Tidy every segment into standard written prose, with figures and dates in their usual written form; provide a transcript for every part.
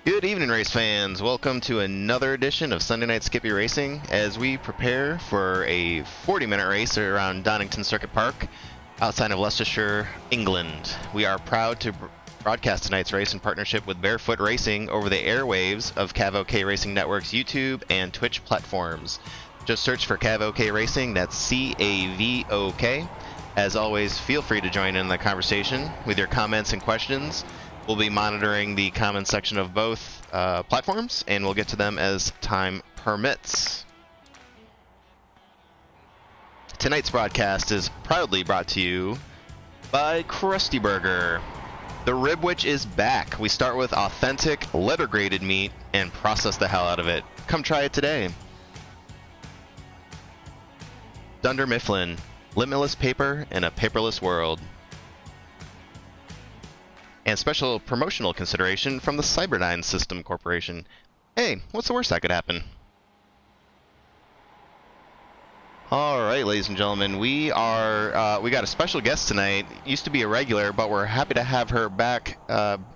Good evening, race fans. Welcome to another edition of Sunday Night Skippy Racing as we prepare for a 40-minute race around Donington Circuit Park outside of Leicestershire, England. We are proud to broadcast tonight's race in partnership with Barefoot Racing over the airwaves of CavOK Racing Network's YouTube and Twitch platforms. Just search for CavOK Racing, that's C-A-V-O-K. As always, feel free to join in the conversation with your comments and questions. We'll be monitoring the comment section of both platforms, and we'll get to them as time permits. Tonight's broadcast is proudly brought to you by Krusty Burger. The Rib Witch is back. We start with authentic, letter-graded meat and process the hell out of it. Come try it today. Dunder Mifflin, limitless paper in a paperless world. And special promotional consideration from the Cyberdyne System Corporation. Hey, what's the worst that could happen? All right, ladies and gentlemen, we got a special guest tonight. Used to be a regular, but we're happy to have her back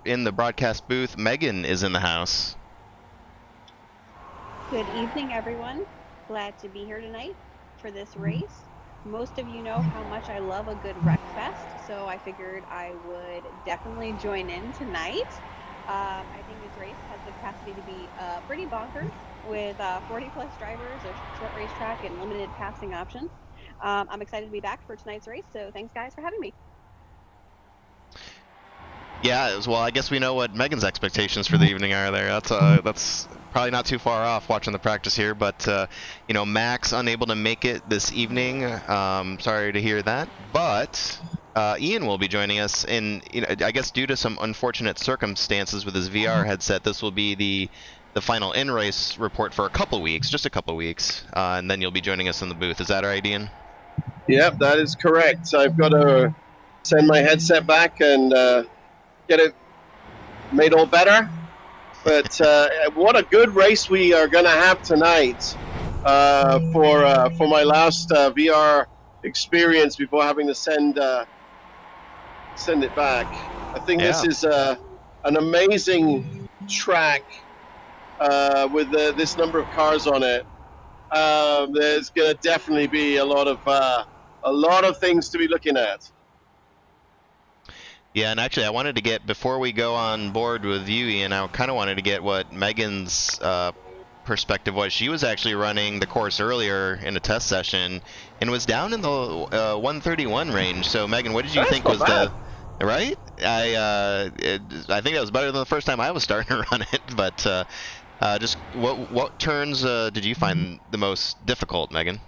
in the broadcast booth. Megan is in the house. Good evening, everyone. Glad to be here tonight for this race. Most of you know how much I love a good wreck fest, so I figured I would definitely join in tonight. I think this race has the capacity to be pretty bonkers with 40-plus drivers, a short racetrack, and limited passing options. I'm excited to be back for tonight's race, so thanks, guys, for having me. Yeah, well, I guess we know what Megan's expectations for the evening are there. That's probably not too far off watching the practice here, but Max unable to make it this evening. Sorry to hear that, but Ian will be joining us, and I guess due to some unfortunate circumstances with his VR headset, this will be the final in-race report for just a couple weeks, and then you'll be joining us in the booth. Is that right, Ian? Yep, that is correct. I've got to send my headset back and get it made all better. But what a good race we are going to have tonight for my last VR experience before having to send it back. I think this is an amazing track with this number of cars on it. There's going to definitely be a lot of things to be looking at. Yeah, and actually, I wanted to get, before we go on board with you, Ian, I kind of wanted to get what Megan's perspective was. She was actually running the course earlier in a test session and was down in the 131 range. So, Megan, what did you think was bad. right? I think that was better than the first time I was starting to run it. But just what turns did you find the most difficult, Megan?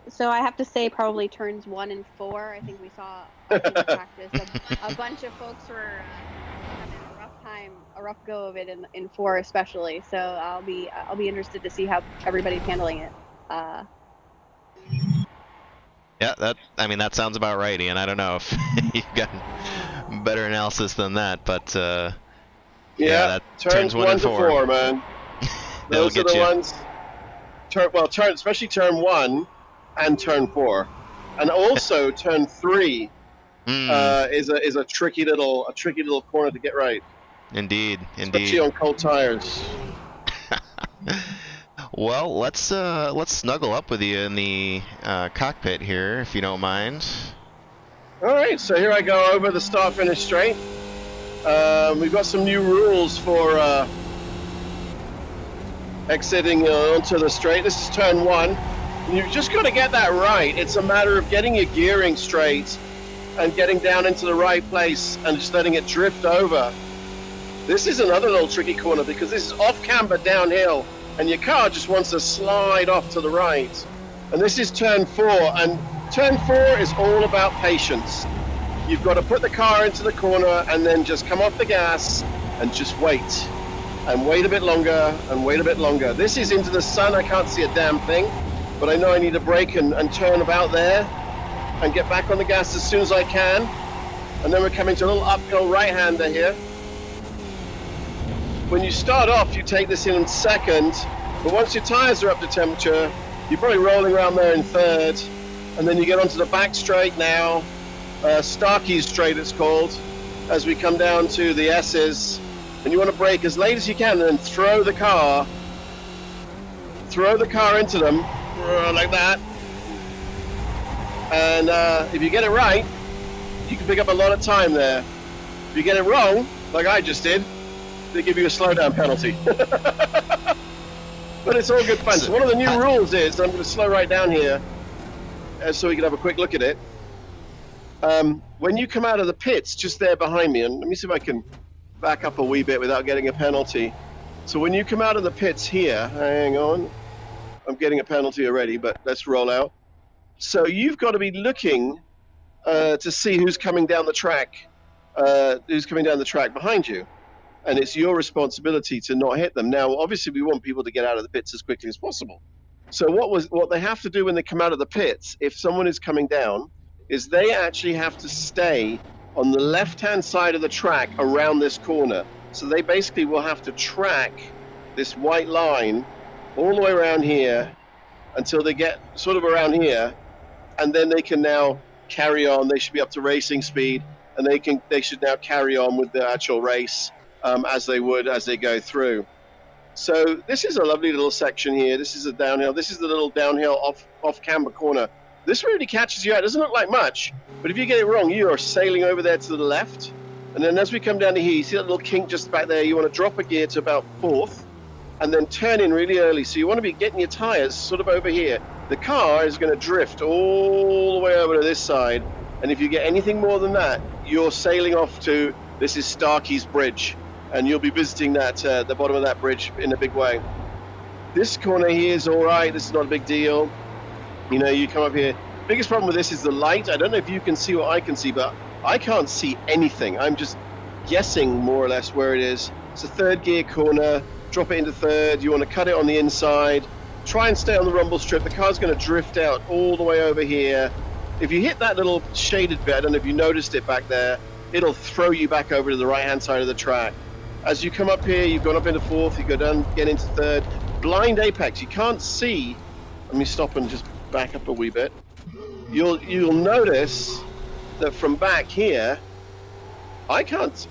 So I have to say probably turns 1 and 4. I think we saw in practice a bunch of folks were having a rough go of it in 4 especially. So I'll be interested to see how everybody's handling it. Yeah, that sounds about right, Ian. I don't know if you've got better analysis than that, but that turns 1 and 4. 4, man. Those are the ones. Especially turn 1. And turn 4, and also turn 3 is a tricky little corner to get right. Indeed. Especially on cold tires. Well, let's snuggle up with you in the cockpit here, if you don't mind. All right, so here I go over the start-finish straight. We've got some new rules for exiting onto the straight. This is turn 1. You've just got to get that right. It's a matter of getting your gearing straight and getting down into the right place and just letting it drift over. This is another little tricky corner because this is off-camber downhill and your car just wants to slide off to the right. And this is turn 4, and turn 4 is all about patience. You've got to put the car into the corner and then just come off the gas and just wait. And wait a bit longer and wait a bit longer. This is into the sun. I can't see a damn thing. But I know I need to brake and turn about there and get back on the gas as soon as I can. And then we're coming to a little uphill right-hander here. When you start off, you take this in second, but once your tires are up to temperature, you're probably rolling around there in third, and then you get onto the back straight now, Starkey's straight it's called, as we come down to the S's. and you want to brake as late as you can, and then throw the car into them like that. And if you get it right, you can pick up a lot of time there. If you get it wrong, like I just did, they give you a slowdown penalty. But it's all good fun. So one of the new rules is, I'm going to slow right down here so we can have a quick look at it. When you come out of the pits, just there behind me, and let me see if I can back up a wee bit without getting a penalty. So when you come out of the pits here, hang on, I'm getting a penalty already, but let's roll out. So you've got to be looking to see who's coming down the track behind you. And it's your responsibility to not hit them. Now, obviously, we want people to get out of the pits as quickly as possible. So what they have to do when they come out of the pits, if someone is coming down, is they actually have to stay on the left-hand side of the track around this corner. So they basically will have to track this white line all the way around here until they get sort of around here, and then they can now carry on. They should be up to racing speed, and they should now carry on with the actual race as they would as they go through. So this is a lovely little section here. This is a downhill. This is the little downhill off camber corner. This really catches you out. It doesn't look like much, but if you get it wrong, you are sailing over there to the left. And then as we come down to here, you see that little kink just back there. You want to drop a gear to about 4th and then turn in really early. So you want to be getting your tires sort of over here. The car is going to drift all the way over to this side. And if you get anything more than that, you're sailing off to, this is Starkey's Bridge. And you'll be visiting that the bottom of that bridge in a big way. This corner here is all right. This is not a big deal. You know, you come up here. Biggest problem with this is the light. I don't know if you can see what I can see, but I can't see anything. I'm just guessing more or less where it is. It's a 3rd gear corner. Drop it into 3rd. You want to cut it on the inside. Try and stay on the rumble strip. The car's going to drift out all the way over here. If you hit that little shaded bit, I don't know if you noticed it back there, it'll throw you back over to the right-hand side of the track. As you come up here, you've gone up into 4th, you go down, get into 3rd. Blind apex, you can't see. Let me stop and just back up a wee bit. You'll notice that from back here, I can't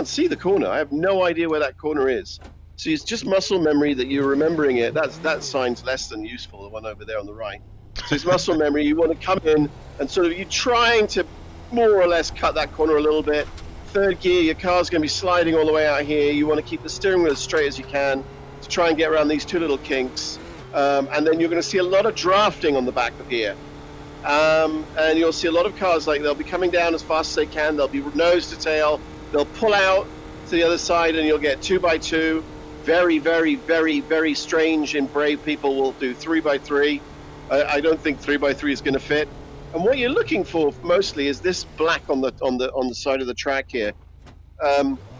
see the corner. I have no idea where that corner is. So it's just muscle memory that you're remembering it. That sign's less than useful, the one over there on the right. So it's muscle memory. You want to come in and sort of, you're trying to more or less cut that corner a little bit. 3rd gear, your car's going to be sliding all the way out here. You want to keep the steering wheel as straight as you can to try and get around these 2 little kinks. And then you're going to see a lot of drafting on the back of here. And you'll see a lot of cars, like they'll be coming down as fast as they can. They'll be nose to tail. They'll pull out to the other side and you'll get 2x2. Very, very, very, very strange and brave people will do 3x3. I don't think 3x3 is going to fit. And what you're looking for mostly is this black on the side of the track here.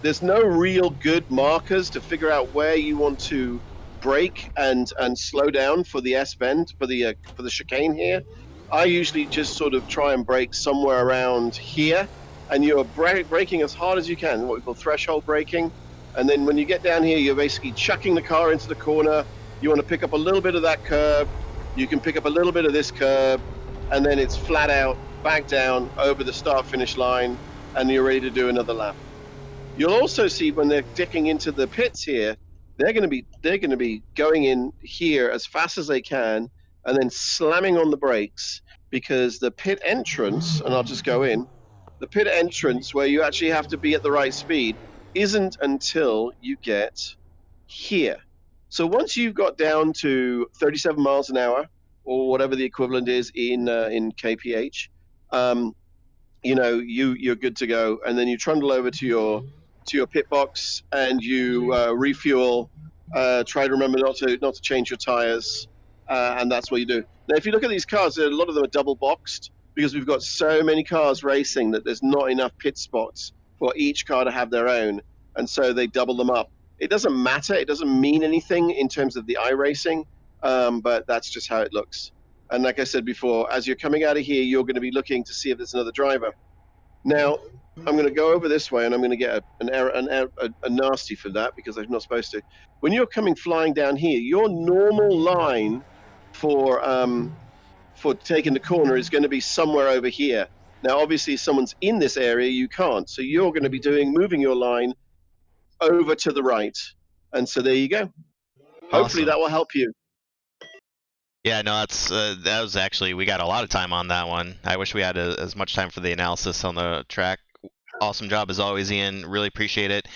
There's no real good markers to figure out where you want to brake and slow down for the S bend, for the chicane here. I usually just sort of try and brake somewhere around here, and you're braking as hard as you can, what we call threshold braking. And then when you get down here, you're basically chucking the car into the corner. You want to pick up a little bit of that curb. You can pick up a little bit of this curb. And then it's flat out, back down, over the start-finish line, and you're ready to do another lap. You'll also see when they're dipping into the pits here, they're going to be going in here as fast as they can, and then slamming on the brakes, because the pit entrance, and I'll just go in, the pit entrance where you actually have to be at the right speed isn't until you get here. So once you've got down to 37 miles an hour, or whatever the equivalent is in kph, you're good to go. And then you trundle over to your pit box and you refuel. Try to remember not to change your tires, and that's what you do. Now, if you look at these cars, a lot of them are double boxed because we've got so many cars racing that there's not enough pit spots for each car to have their own, and so they double them up. It doesn't matter. It doesn't mean anything in terms of the iRacing. But that's just how it looks. And like I said before, as you're coming out of here, you're going to be looking to see if there's another driver. Now, I'm going to go over this way, and I'm going to get a nasty for that because I'm not supposed to. When you're coming flying down here, your normal line for taking the corner is going to be somewhere over here. Now, obviously, if someone's in this area, you can't. So you're going to be moving your line over to the right. And so there you go. Hopefully Awesome. that will help you. Yeah, no, that was actually, we got a lot of time on that one. I wish we had as much time for the analysis on the track. Awesome job as always, Ian. Really appreciate it.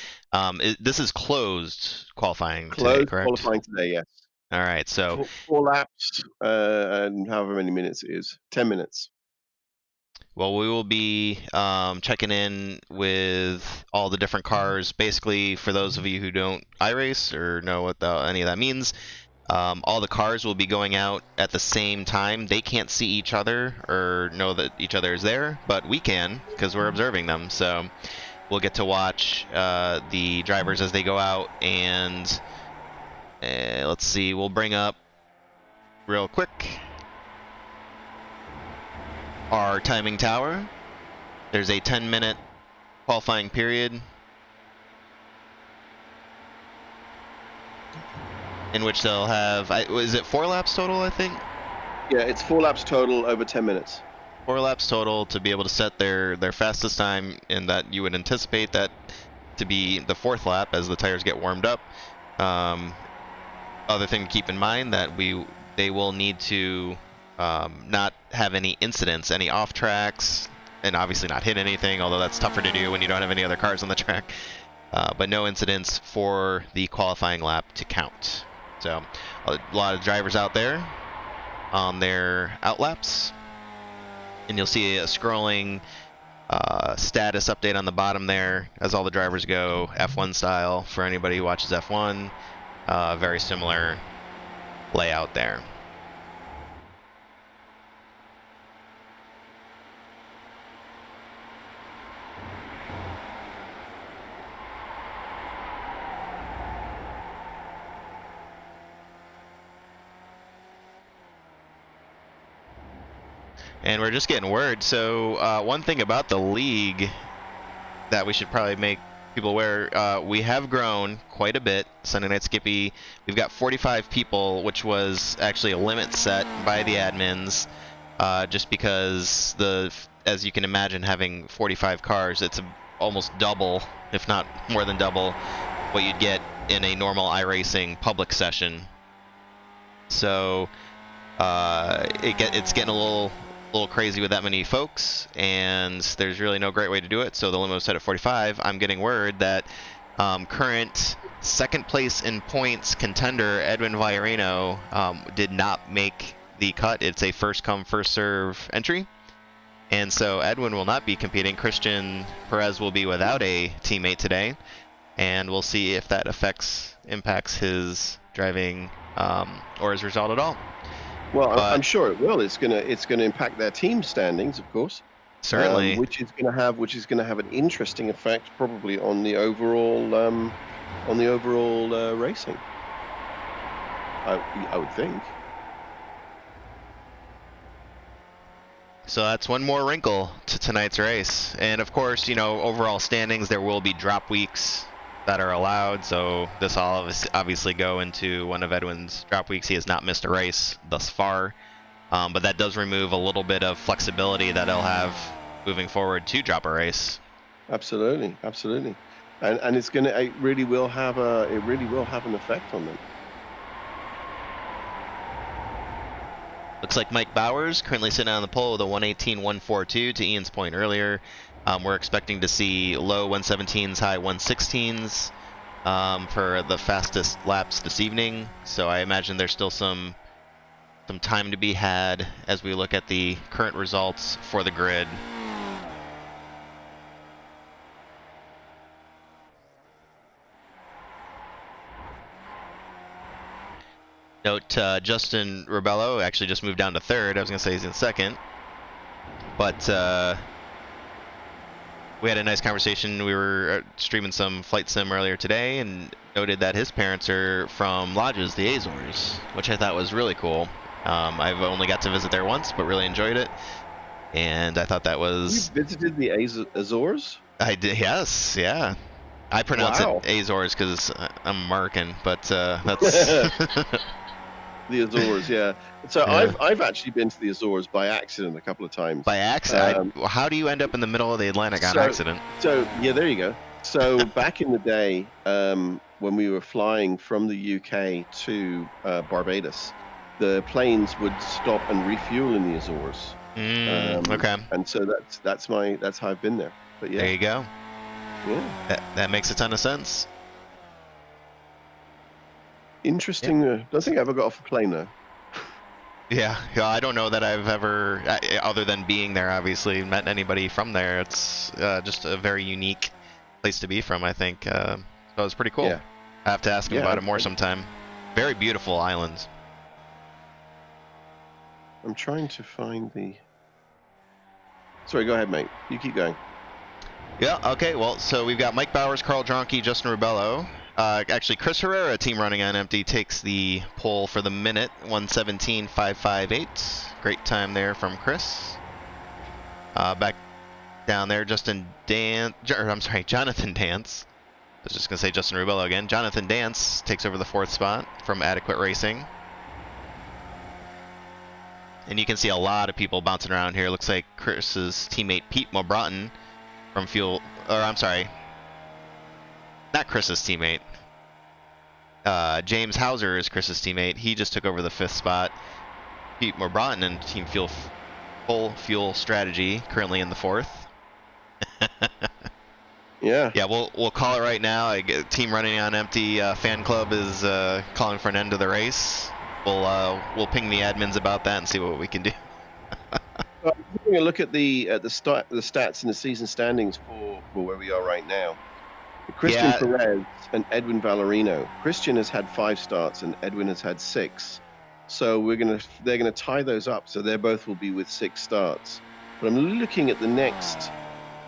This is closed qualifying today, Closed correct? qualifying today, yes. All right, so Four laps, and however many minutes it is, 10 minutes. well, we will be checking in with all the different cars. Basically, for those of you who don't iRace or know what any of that means, all the cars will be going out at the same time. They can't see each other or know that each other is there, but we can because we're observing them. So we'll get to watch the drivers as they go out. And let's see, we'll bring up real quick our timing tower. There's a 10-minute qualifying period in which they'll have, is it 4 laps total, I think? Yeah, it's 4 laps total over 10 minutes. 4 laps total to be able to set their fastest time, and that you would anticipate that to be the 4th lap as the tires get warmed up. Other thing to keep in mind that they will need to not have any incidents, any off tracks, and obviously not hit anything, although that's tougher to do when you don't have any other cars on the track. But no incidents for the qualifying lap to count. So a lot of drivers out there on their out laps, and you'll see a scrolling status update on the bottom there as all the drivers go F1 style. For anybody who watches F1, very similar layout there. And we're just getting word. So one thing about the league that we should probably make people aware, we have grown quite a bit. Sunday Night Skippy, we've got 45 people, which was actually a limit set by the admins, just because as you can imagine, having 45 cars, it's almost double, if not more than double, what you'd get in a normal iRacing public session. So it's getting a little crazy with that many folks, and there's really no great way to do it, so the limit was set at 45. I'm getting word that current second place in points contender Edwin Villarino did not make the cut. It's a first come first serve entry, and so Edwin will not be competing. Christian Perez will be without a teammate today, and we'll see if that impacts his driving or his result at all. Well, I'm sure it will. It's gonna impact their team standings, of course. Certainly, which is gonna have an interesting effect, probably on the overall racing. I would think. So that's one more wrinkle to tonight's race, and of course, overall standings, there will be drop weeks that are allowed, so this will obviously go into one of Edwin's drop weeks. He has not missed a race thus far, but that does remove a little bit of flexibility that he'll have moving forward to drop a race. Absolutely, and it really will have an effect on them. Looks like Mike Bowers currently sitting on the pole with a 118.142 to Ian's point earlier. We're expecting to see low 117s, high 116s for the fastest laps this evening. So I imagine there's still some time to be had as we look at the current results for the grid. Note Justin Rebello actually just moved down to 3rd. I was going to say he's in 2nd. But we had a nice conversation. We were streaming some flight sim earlier today and noted that his parents are from Lodges, the Azores, which I thought was really cool. I've only got to visit there once, but really enjoyed it. And I thought that was... You visited the Azores? I did, yes, yeah. I pronounce it Azores because I'm American, but that's... The Azores, yeah. So yeah. I've actually been to the Azores by accident a couple of times. By accident? How do you end up in the middle of the Atlantic on accident? So yeah, there you go. So back in the day, when we were flying from the UK to Barbados, the planes would stop and refuel in the Azores. Okay. And so that's how I've been there. But There yeah, you go. yeah, That makes a ton of sense. interesting. Don't think I ever got off a plane though. Yeah, I don't know that I've ever, other than being there, obviously, met anybody from there. It's just a very unique place to be from, I think. So it's pretty cool. Yeah, I have to ask him yeah. about it more sometime. Very beautiful islands. I'm trying to find the. Sorry, go ahead, mate. You keep going. Yeah, okay, well, so we've got Mike Bowers, Carl Dronke, Justin Rubello. Actually, Chris Herrera, team running on empty, takes the pole for the minute, 1:17.558. Great time there from Chris. Back down there, Jonathan Dance. I was just going to say Justin Rubello again. Jonathan Dance takes over the 4th spot from Adequate Racing. And you can see a lot of people bouncing around here. Looks like Chris's teammate Pete Mobrotten from not Chris's teammate. James Hauser is Chris's teammate. He just took over the 5th spot. Pete Mobrotten and Team Full Fuel Strategy currently in the 4th. Yeah. Yeah, we'll call it right now. Team Running on Empty fan club is calling for an end to the race. We'll ping the admins about that and see what we can do. Taking a look at the stats and the season standings for where we are right now. Christian Perez and Edwin Valerino. Christian has had 5 starts and Edwin has had 6. So they're gonna tie those up. So they both will be with 6 starts. But I'm looking at the next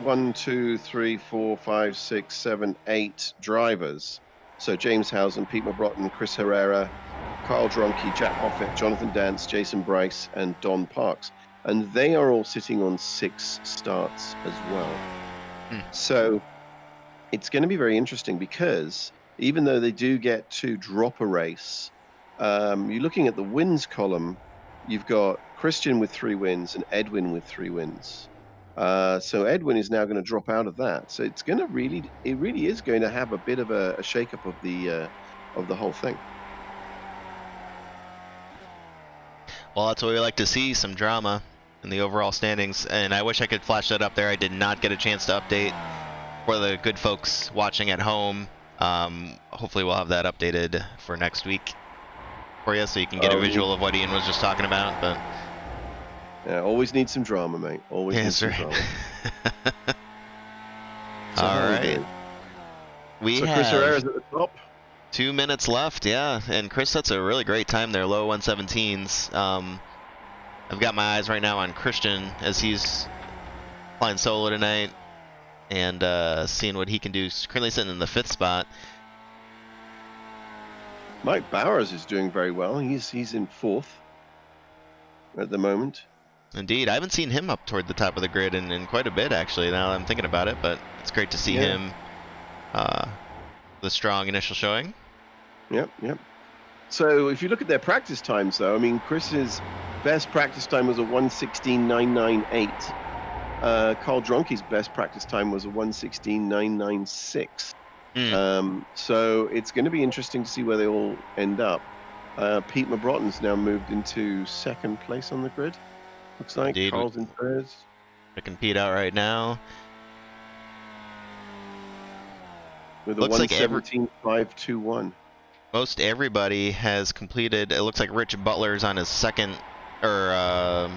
1, 2, 3, 4, 5, 6, 7, 8 drivers. So James Housen, Pete Mobrotten, Chris Herrera, Carl Dronke, Jack Moffett, Jonathan Dance, Jason Bryce, and Don Parks. And they are all sitting on 6 starts as well. So it's going to be very interesting because even though they do get to drop a race, you're looking at the wins column, you've got Christian with 3 wins and Edwin with 3 wins. So Edwin is now going to drop out of that. So it really is going to have a bit of a shakeup of the whole thing. Well, that's what we like to see, some drama in the overall standings. And I wish I could flash that up there. I did not get a chance to update for the good folks watching at home. Hopefully we'll have that updated for next week for you so you can get a visual of what Ian was just talking about. But yeah, always need some drama, mate. Always need some drama. So all right. So Chris Herrera's at the top. 2 minutes left, yeah. And Chris, that's a really great time there, low 117s. I've got my eyes right now on Christian as he's flying solo tonight and seeing what he can do. He's currently sitting in the 5th spot. Mike Bowers is doing very well. He's in 4th at the moment. Indeed. I haven't seen him up toward the top of the grid in quite a bit, actually, now that I'm thinking about it. But it's great to see him, the strong initial showing. Yep. So if you look at their practice times, though, I mean, Chris's best practice time was a 1:16.998. Carl Dronke's best practice time was a 1:16.996. So it's going to be interesting to see where they all end up. Pete Mobrotten's now moved into 2nd place on the grid. Looks like Indeed. Carl's in 3rd. Checking Pete out right now. With a 1:17.521. Most everybody has completed. It looks like Rich Butler's on his second lap.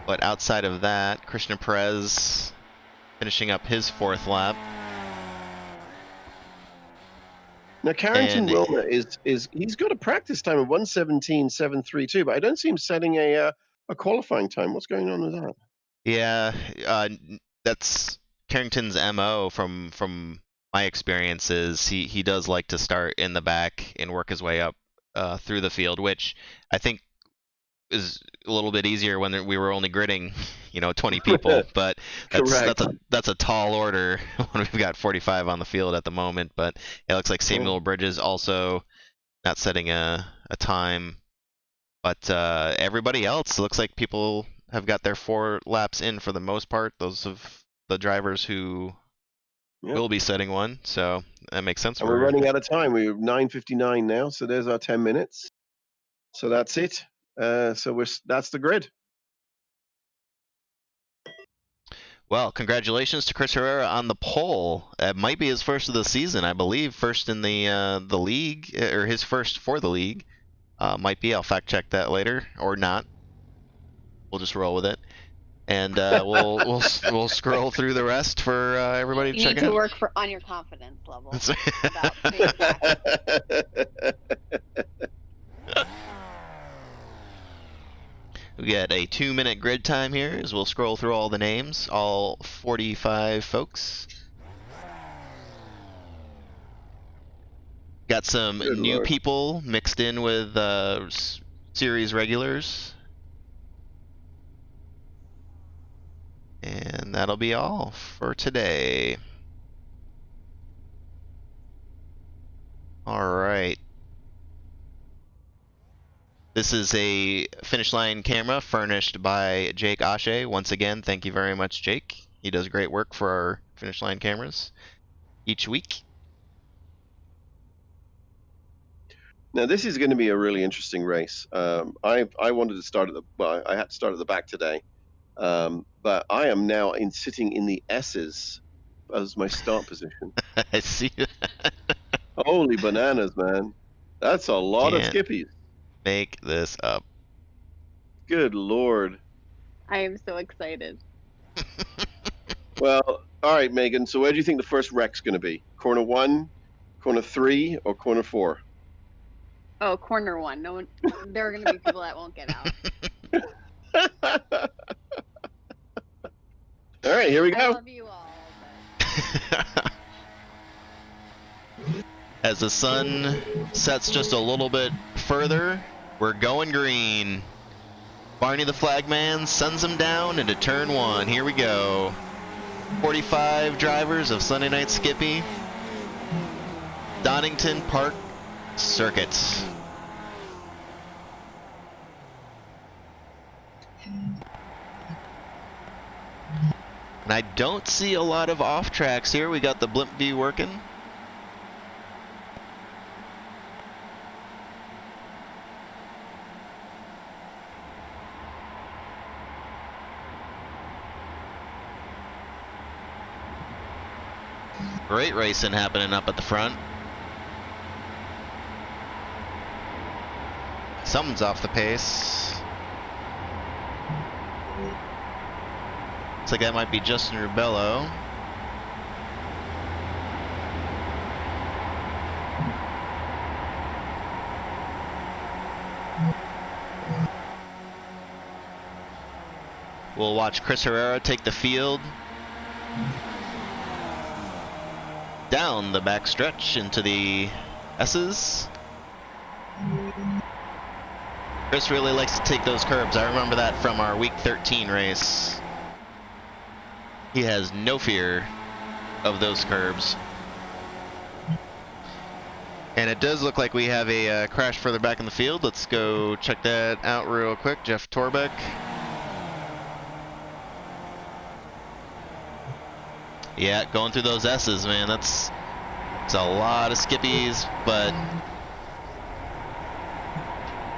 But outside of that, Christian Perez finishing up his 4th lap. Now Carrington Wilmer he's got a practice time of 1:17.732, but I don't see him setting a qualifying time. What's going on with that? Yeah, that's Carrington's MO from my experiences. He does like to start in the back and work his way up through the field, which I think is a little bit easier when we were only gridding, 20 people. But that's a tall order when we've got 45 on the field at the moment. But it looks like Samuel Bridges also not setting a time. But everybody else looks like people have got their 4 laps in for the most part. Those the drivers who Yep. will be setting one. So that makes sense. And we're running out of time. We're 9:59 now, so there's our 10 minutes. So that's it. So that's the grid. Well, congratulations to Chris Herrera on the pole. It might be his first of the season, I believe. First in the league, or his first for the league. Might be. I'll fact check that later, or not. We'll just roll with it, and we'll scroll through the rest for everybody to You check need to out. work on your confidence level. That's about being fast. We got a 2-minute grid time here as we'll scroll through all the names, all 45 folks. Got some Good new Lord. people mixed in with series regulars. And that'll be all for today. All right. This is a finish line camera furnished by Jake Ashe. Once again, thank you very much, Jake. He does great work for our finish line cameras each week. Now this is going to be a really interesting race. I wanted to start I had to start at the back today, but I am now sitting in the S's as my start position. I see. Holy bananas, man! That's a lot of Can't skippies. make this up. Good Lord. I am so excited. Well, all right, Megan. So where do you think the first wreck's going to be? Corner 1, corner 3, or corner 4? Oh, corner 1. No one. There are going to be people that won't get out. All right, here we I go. love you all. As the sun sets just a little bit further, we're going green. Barney the flagman sends him down into turn 1. Here we go. 45 drivers of Sunday Night Skippy. Donington Park Circuit. And I don't see a lot of off tracks here. We got the blimp view working. Great racing happening up at the front. Something's off the pace. Looks like that might be Justin Rubello. We'll watch Chris Herrera take the field. Down the back stretch into the S's. Chris really likes to take those curbs. I remember that from our week 13 race. He has no fear of those curbs. And it does look like we have a crash further back in the field. Let's go check that out real quick. Jeff Torbeck. Yeah, going through those S's, man. That's a lot of skippies, but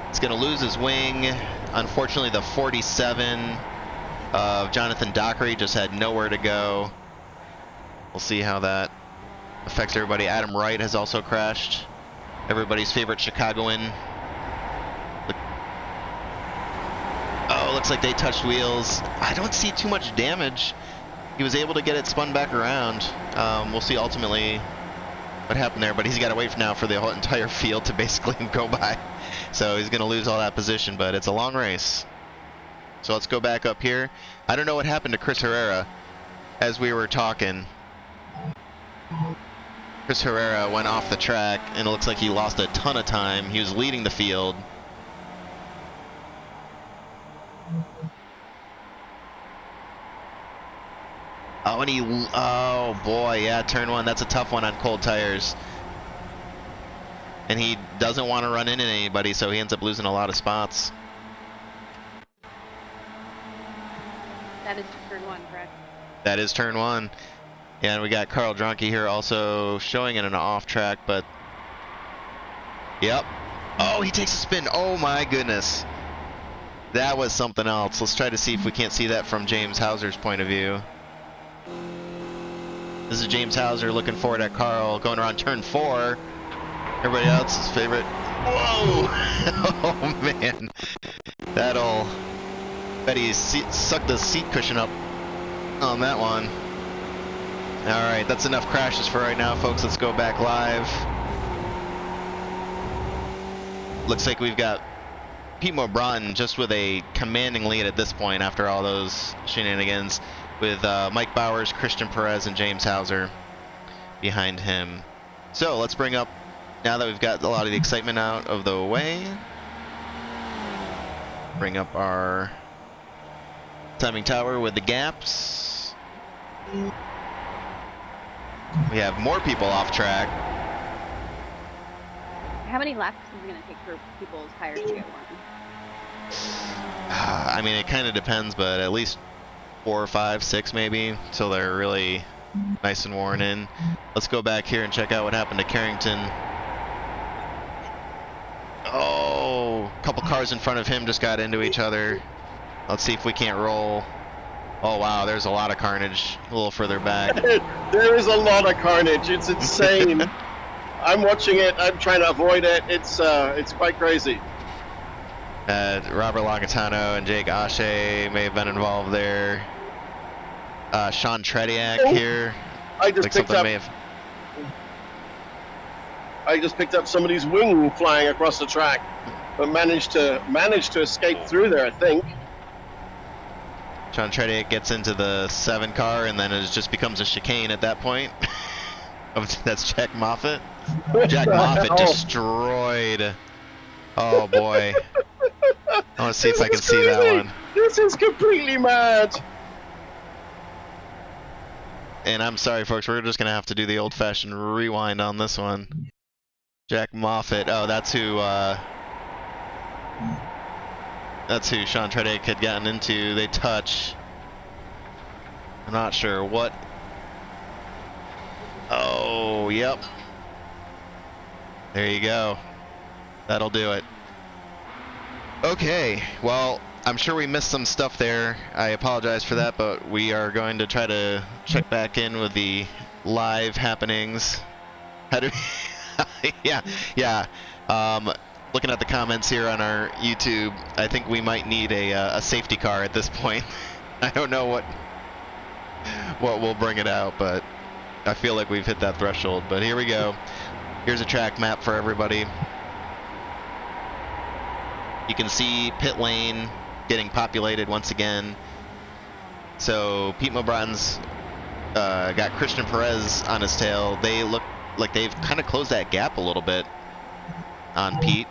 it's going to lose his wing. Unfortunately, the 47 of Jonathan Dockery just had nowhere to go. We'll see how that affects everybody. Adam Wright has also crashed. Everybody's favorite Chicagoan. Oh, looks like they touched wheels. I don't see too much damage. He was able to get it spun back around. We'll see ultimately what happened there, but he's got to wait now for the whole entire field to basically go by. So he's going to lose all that position, but it's a long race. So let's go back up here. I don't know what happened to Chris Herrera as we were talking. Chris Herrera went off the track, and it looks like he lost a ton of time. He was leading the field. Oh, and oh boy, yeah, turn 1, that's a tough one on cold tires. And he doesn't want to run into anybody, so he ends up losing a lot of spots. That is turn 1, correct? That is turn 1. And we got Carl Dronke here also showing in an off track, but yep. Oh, he takes a spin. Oh my goodness. That was something else. Let's try to see if we can't see that from James Hauser's point of view. This is James Hauser looking forward at Carl, going around turn 4. Everybody else's favorite. Whoa! Oh man. That'll bet he sucked the seat cushion up on that one. Alright, that's enough crashes for right now, folks. Let's go back live. Looks like we've got Pete Broughton just with a commanding lead at this point after all those shenanigans, with Mike Bowers, Christian Perez, and James Hauser behind him. So let's bring up, now that we've got a lot of the excitement out of the way, bring up our timing tower with the gaps. We have more people off track. How many laps is it going to take for people's tires to get warm? I mean, it kind of depends, but at least 4 or 5, 6 maybe, till they're really nice and worn in. Let's go back here and check out what happened to Carrington. Oh, a couple cars in front of him just got into each other. Let's see if we can't roll. Oh wow, there's a lot of carnage a little further back. There is a lot of carnage. It's insane. I'm watching it. I'm trying to avoid it. It's quite crazy. Robert Logitano and Jake Ashe may have been involved there. Sean Trediak here. I just picked up somebody's wing flying across the track, but managed to escape through there, I think. Sean Trediak gets into the 7 car, and then it just becomes a chicane at that point. That's Jack Moffitt. Jack Moffitt destroyed. Oh boy. I want to see if I can see that one. This is completely mad. And I'm sorry, folks. We're just going to have to do the old-fashioned rewind on this one. Jack Moffitt. Oh, that's who Sean Trediak had gotten into. They touch. I'm not sure what. Oh, yep. There you go. That'll do it. Okay, well, I'm sure we missed some stuff there. I apologize for that, but we are going to try to check back in with the live happenings. How do we yeah. Looking at the comments here on our YouTube, I think we might need a safety car at this point. I don't know what will bring it out, but I feel like we've hit that threshold. But here we go. Here's a track map for everybody. You can see pit lane getting populated once again. So Pete Broughton's got Christian Perez on his tail. They look like they've kind of closed that gap a little bit on Pete.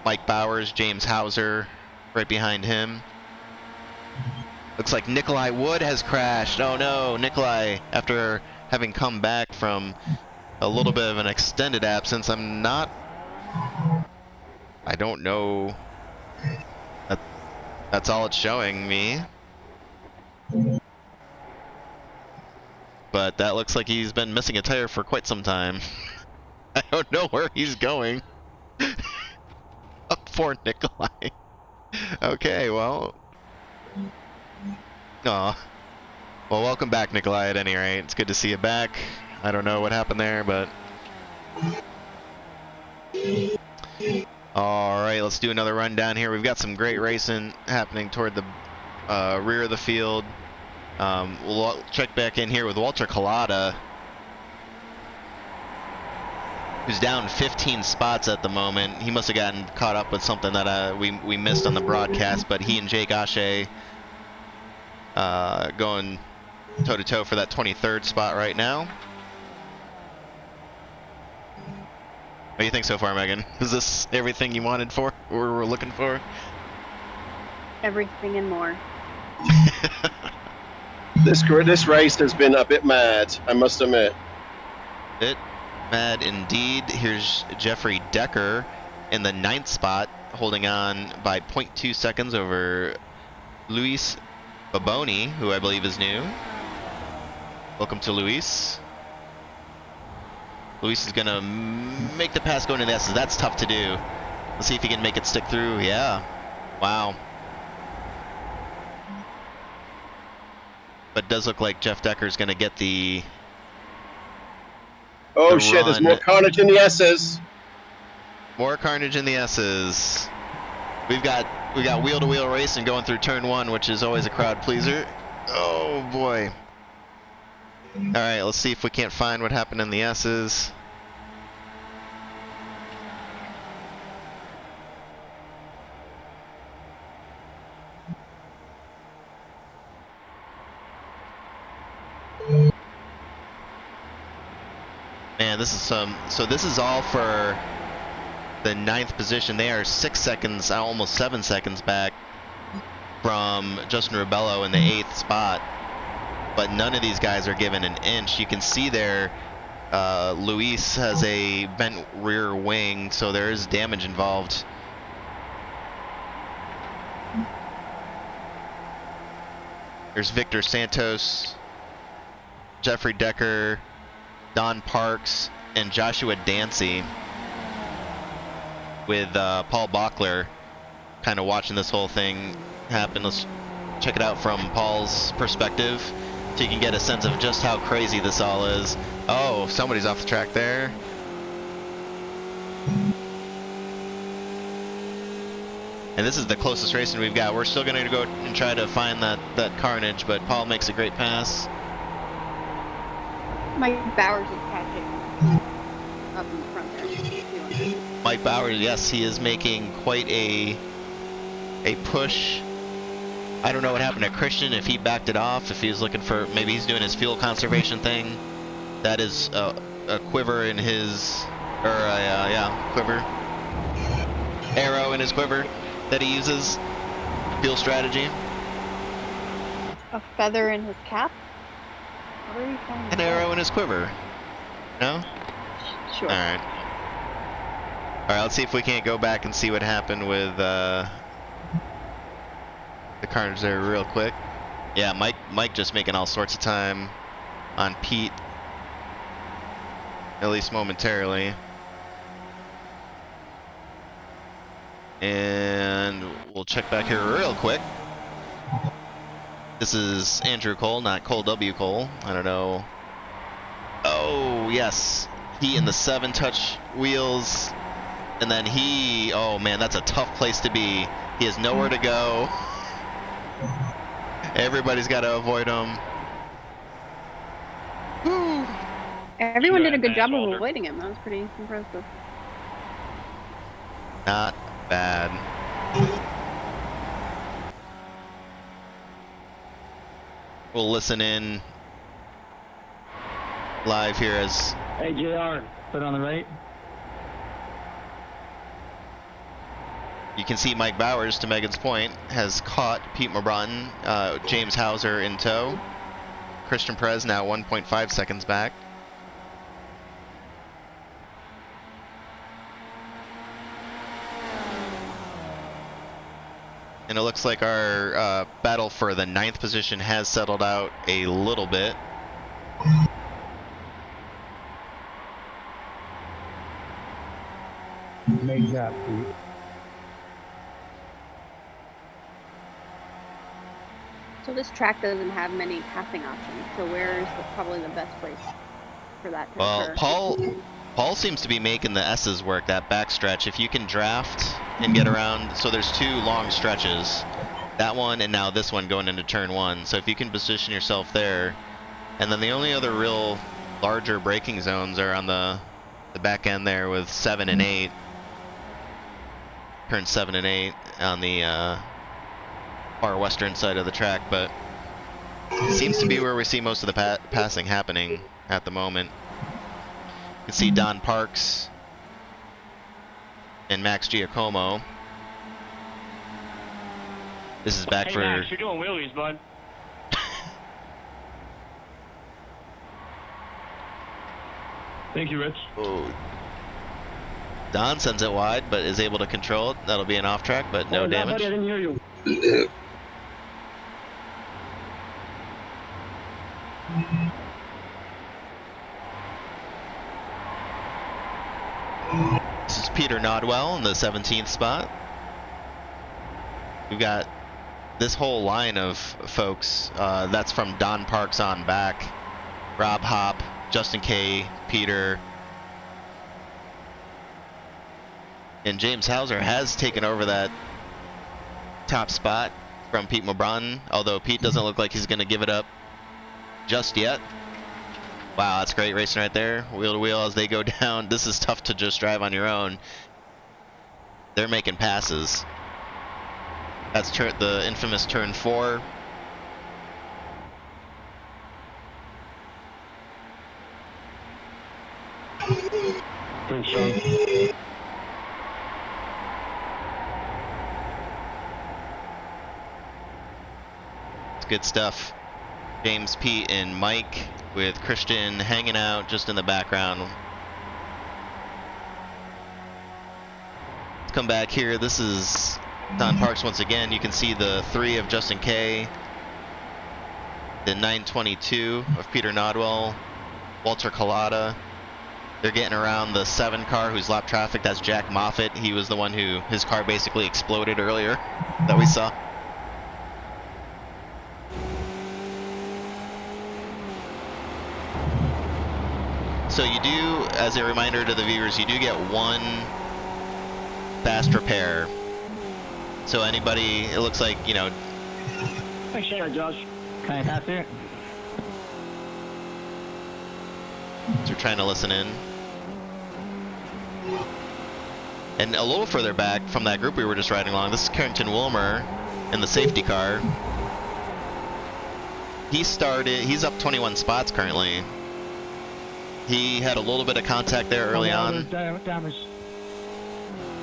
Mike Bowers, James Hauser right behind him. Looks like Nikolai Wood has crashed. Oh no, Nikolai, after having come back from a little bit of an extended absence, I don't know. That's all it's showing me. But that looks like he's been missing a tire for quite some time. I don't know where he's going. Poor Nikolai. Okay, well. Aw. Well, welcome back, Nikolai, at any rate. It's good to see you back. I don't know what happened there, but... Alright, let's do another rundown here. We've got some great racing happening toward the rear of the field. We'll check back in here with Walter Collada, who's down 15 spots at the moment. He must have gotten caught up with something that we missed on the broadcast, but he and Jake Ashe going toe-to-toe for that 23rd spot right now. What do you think so far, Megan? Is this everything you wanted for, or we're looking for? Everything and more. This race has been a bit mad, I must admit. Bit mad indeed. Here's Jeffrey Decker in the 9th spot, holding on by 0.2 seconds over Luis Baboni, who I believe is new. Welcome to Luis. Luis is gonna make the pass going to the S's. That's tough to do. Let's see if he can make it stick through. Yeah. Wow. But it does look like Jeff Decker's gonna get the Oh the shit, there's run. more carnage in the S's. More carnage in the S's. We got wheel-to-wheel racing going through turn 1, which is always a crowd pleaser. Oh boy. All right, let's see if we can't find what happened in the S's. Man, this is some. So this is all for the 9th position. They are 6 seconds, almost 7 seconds back from Justin Ribello in the 8th spot. But none of these guys are given an inch. You can see there, Luis has a bent rear wing, so there is damage involved. There's Victor Santos, Jeffrey Decker, Don Parks, and Joshua Dancy with Paul Bachler kind of watching this whole thing happen. Let's check it out from Paul's perspective so you can get a sense of just how crazy this all is. Oh, somebody's off the track there. And this is the closest racing we've got. We're still going to go and try to find that carnage, but Paul makes a great pass. Mike Bowers is catching up in the front there. Mike Bowers, yes, he is making quite a push. I don't know what happened to Christian, if he backed it off, if he was looking for, maybe he's doing his fuel conservation thing. That is a quiver in his, or quiver, arrow in his quiver that he uses. Fuel strategy. A feather in his cap? What are you trying to An say? arrow in his quiver. No? Sure. Alright. Alright, let's see if we can't go back and see what happened with the carnage there real quick. Yeah, Mike just making all sorts of time on Pete. At least momentarily. And we'll check back here real quick. This is Andrew Cole, not Cole W. Cole. I don't know. Oh, yes. He in the 7 touch wheels. And then he, oh man, that's a tough place to be. He has nowhere to go. Everybody's got to avoid him. Woo. Everyone did a good job of avoiding him. That was pretty impressive. Not bad. We'll listen in live here as... Hey, JR, put on the right. You can see Mike Bowers, to Megan's point, has caught Pete Mabrotten, James Hauser in tow. Christian Perez now 1.5 seconds back. And it looks like our battle for the 9th position has settled out a little bit. Make that, Pete. So this track doesn't have many passing options. So where is probably the best place for that to Well, occur? Paul seems to be making the S's work, that back stretch. If you can draft and get around, so there's 2 long stretches. That one and now this one going into turn 1. So if you can position yourself there. And then the only other real larger braking zones are on the back end there with 7 and 8. Turn 7 and 8 on the far western side of the track, but it seems to be where we see most of the passing happening at the moment. You can see Don Parks and Max Giacomo. This is back Hey, for... Max, you're doing wheelies, bud. Thank you, Rich. Oh. Don sends it wide, but is able to control it. That'll be an off track, but no Buddy, I damage. didn't hear you. This is Peter Nodwell in the 17th spot. We've got this whole line of folks. That's from Don Parks on back. Rob Hop, Justin K, Peter. And James Hauser has taken over that top spot from Pete Mobron, although Pete doesn't look like he's going to give it up just yet. Wow, that's great racing right there. Wheel to wheel as they go down. This is tough to just drive on your own. They're making passes. That's the infamous turn 4. Thanks, Sean. It's good stuff. James, Pete, and Mike with Christian hanging out just in the background. Let's come back here. This is Don Parks once again. You can see the 3 of Justin K, the 922 of Peter Nodwell, Walter Collada. They're getting around the 7 car who's lap traffic. That's Jack Moffitt. He was the one who, his car basically exploded earlier that we saw. So you do, as a reminder to the viewers, you do get 1 fast repair. So anybody, it looks like, you know. Thanks, Josh. Can I pass it? So we're trying to listen in. And a little further back from that group we were just riding along, this is Carrington Wilmer in the safety car. He's up 21 spots currently. He had a little bit of contact there early on,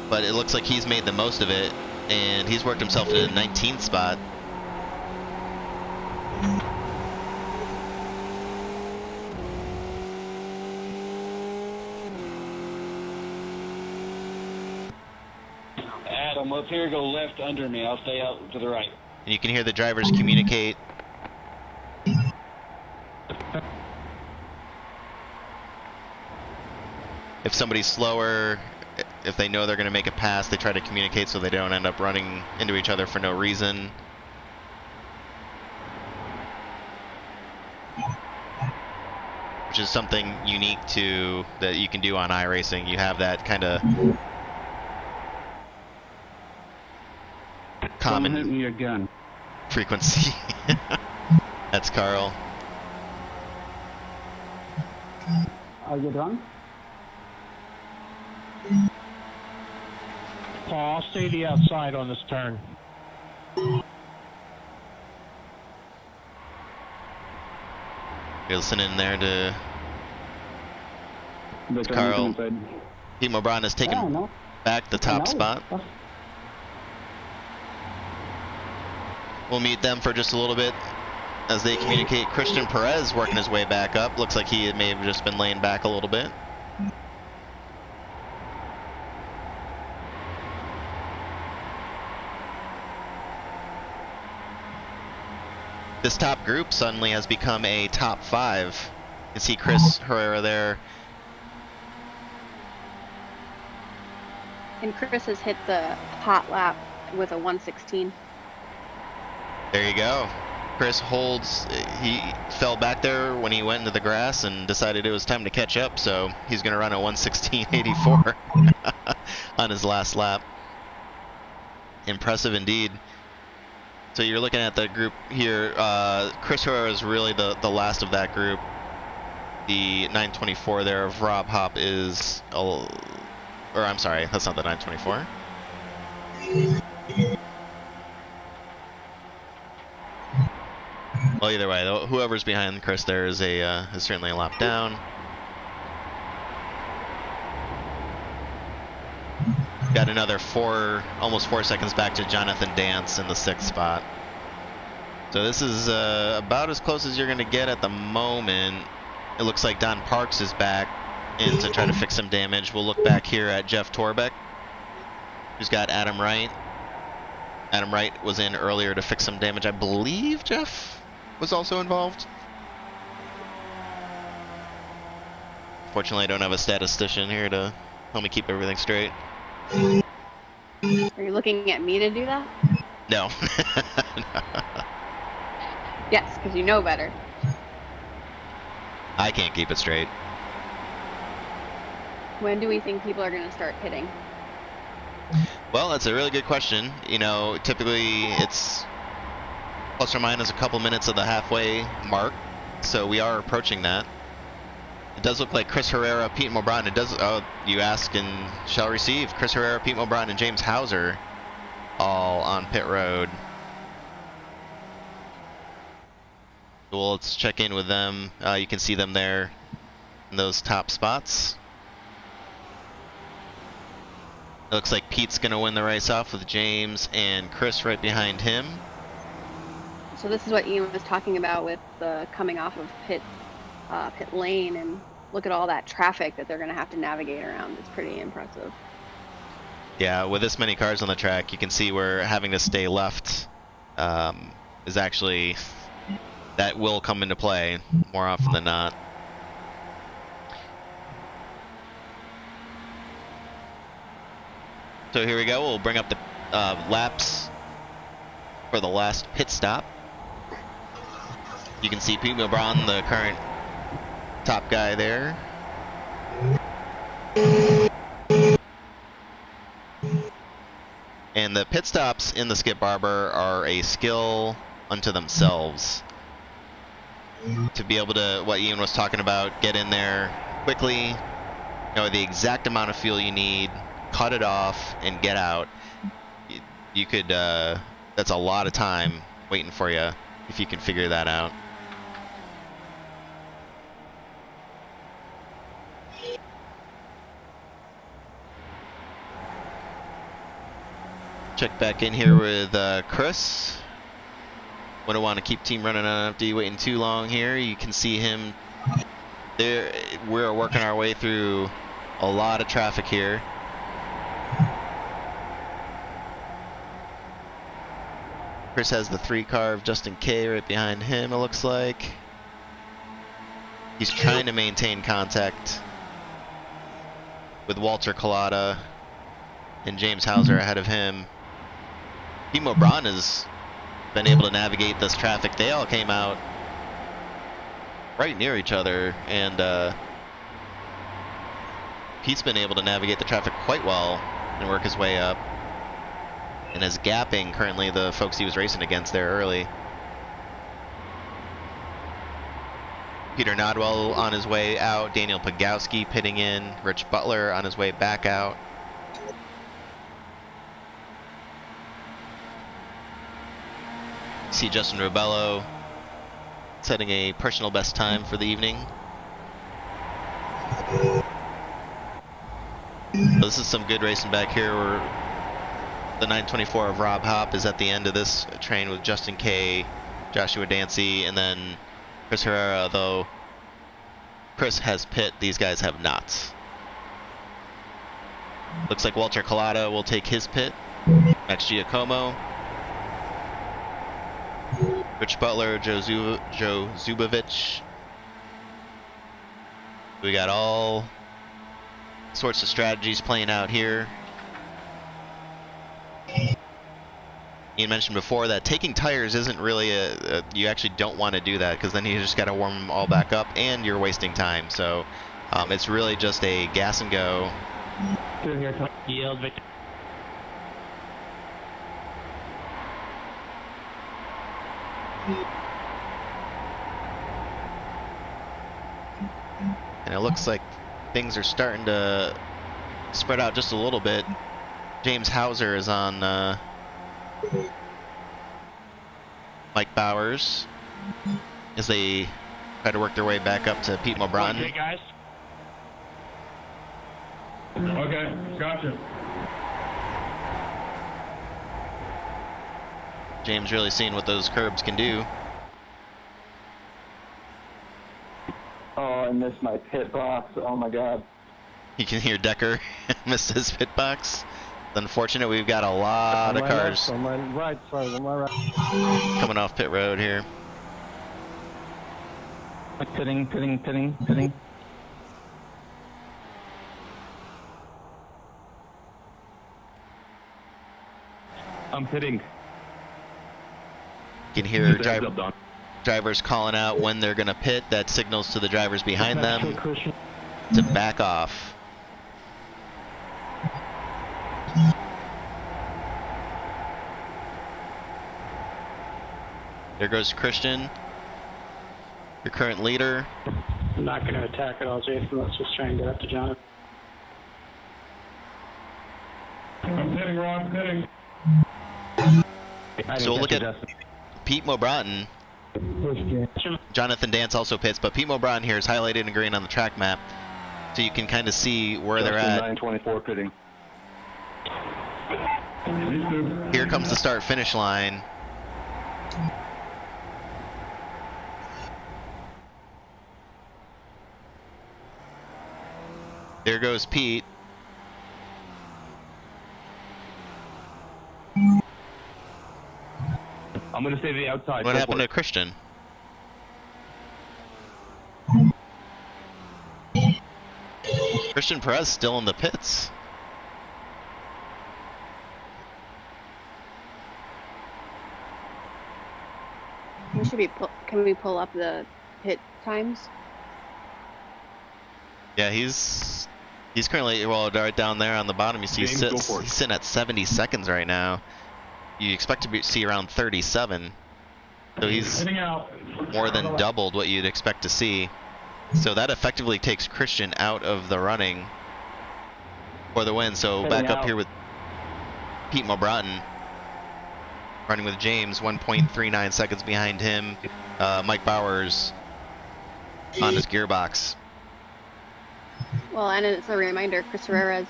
but it looks like he's made the most of it, and he's worked himself to the 19th spot. Adam, up here, go left under me. I'll stay out to the right. And you can hear the drivers communicate. If somebody's slower, if they know they're going to make a pass, they try to communicate so they don't end up running into each other for no reason. Which is something unique to that you can do on iRacing. You have that kind of common Don't hit me again. frequency. That's Carl. Are you done? Paul, I'll stay to the outside on this turn. You're listening there to Carl. Pete Mobron has taken back the top spot. We'll meet them for just a little bit as they communicate. Christian Perez working his way back up. Looks like he may have just been laying back a little bit. This top group suddenly has become a top 5. You can see Chris Herrera there. And Chris has hit the hot lap with a 116. There you go. Chris holds, he fell back there when he went into the grass and decided it was time to catch up, so he's going to run a 116.84 on his last lap. Impressive indeed. So you're looking at the group here. Chris Herrera is really the last of that group. The 924 there of Rob Hop is, or I'm sorry, that's not the 924. Well, either way, whoever's behind Chris there is certainly a lap down. Got another almost 4 seconds back to Jonathan Dance in the 6th spot. So this is about as close as you're going to get at the moment. It looks like Don Parks is back in to try to fix some damage. We'll look back here at Jeff Torbeck, who's got Adam Wright. Adam Wright was in earlier to fix some damage. I believe Jeff was also involved. Fortunately, I don't have a statistician here to help me keep everything straight. Are you looking at me to do that? No. Yes, because you know better. I can't keep it straight. When do we think people are going to start pitting? Well, that's a really good question. You know, typically it's plus or minus a couple minutes of the halfway mark, so we are approaching that. It does look like Chris Herrera, Pete Mulbron. It does. Oh, you ask and shall receive. Chris Herrera, Pete Mulbron, and James Hauser all on pit road. Well, let's check in with them. You can see them there in those top spots. It looks like Pete's going to win the race off with James and Chris right behind him. So this is what Ian was talking about with the coming off of pit lane, and look at all that traffic that they're going to have to navigate around. It's pretty impressive. Yeah, with this many cars on the track, you can see where having to stay left is actually, that will come into play more often than not. So here we go, we'll bring up the laps for the last pit stop. You can see Pete Mulbron, the current top guy there. And the pit stops in the Skip Barber are a skill unto themselves. To be able to, what Ian was talking about, get in there quickly, know the exact amount of fuel you need, cut it off, and get out. You could, that's a lot of time waiting for you if you can figure that out. Check back in here with Chris. Wouldn't want to keep team running on empty waiting too long here. You can see him there. We're working our way through a lot of traffic here. Chris has the 3 car of Justin K right behind him, it looks like. He's trying to maintain contact with Walter Collada and James Hauser ahead of him. Pete Mulbron has been able to navigate this traffic. They all came out right near each other, and Pete's been able to navigate the traffic quite well and work his way up, and is gapping currently the folks he was racing against there early. Peter Nodwell on his way out, Daniel Pagowski pitting in, Rich Butler on his way back out. See Justin Rubello setting a personal best time for the evening. So this is some good racing back here, where the 924 of Rob Hopp is at the end of this train with Justin K, Joshua Dancy, and then Chris Herrera, though Chris has pit, these guys have not. Looks like Walter Collada will take his pit. Max Giacomo. Rich Butler, Joe Zubovich. We got all sorts of strategies playing out here. Ian mentioned before that taking tires isn't really you actually don't want to do that, because then you just got to warm them all back up and you're wasting time. So it's really just a gas and go. Yield, Victor. And it looks like things are starting to spread out just a little bit. James Hauser is on Mike Bowers as they try to work their way back up to Pete Mulbron. Okay, guys. Okay, gotcha. James really seeing what those curbs can do. Oh, I missed my pit box. Oh my god. You can hear Decker missed his pit box. It's unfortunate. We've got a lot of cars On my right, sorry, on my right. coming off pit road here. Pitting. I'm pitting. You can hear drivers calling out when they're going to pit. That signals to the drivers behind them to back off. There goes Christian, your current leader. I'm not going to attack at all, Jason. Let's just try and get up to Jonathan. I'm pitting, Rob, pitting. So we'll look at Pete Mobrotten. Jonathan Dance also pits, but Pete Mobrotten here is highlighted in green on the track map, so you can kind of see where they're at. 924 pitting. Here comes the start-finish line. There goes Pete. I'm going to stay the outside. What happened to Christian? Christian Perez still in the pits. We should be. Can we pull up the pit times? Yeah, he's currently, well, right down there on the bottom. You see he's sitting at 70 seconds right now. You expect to see around 37. So he's more than doubled what you'd expect to see. So that effectively takes Christian out of the running for the win. So back up here with Pete Mobrotten running with James, 1.39 seconds behind him. Mike Bowers on his gearbox. Well, and it's a reminder, Chris Herrera's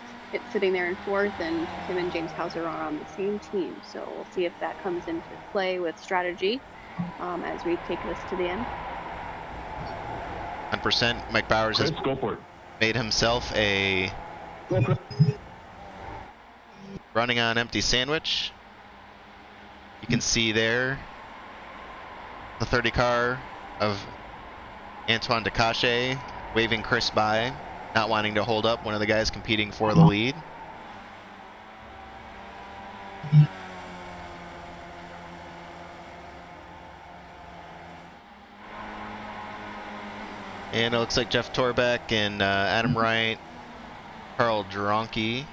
sitting there in fourth, and him and James Hauser are on the same team. So we'll see if that comes into play with strategy as we take this to the end. 100%. Mike Bowers has made himself a running on empty sandwich. You can see there the 30 car of Antoine Decache waving Chris by, not wanting to hold up one of the guys competing for the lead. And it looks like Jeff Torbeck and Adam Wright, Carl Dronke.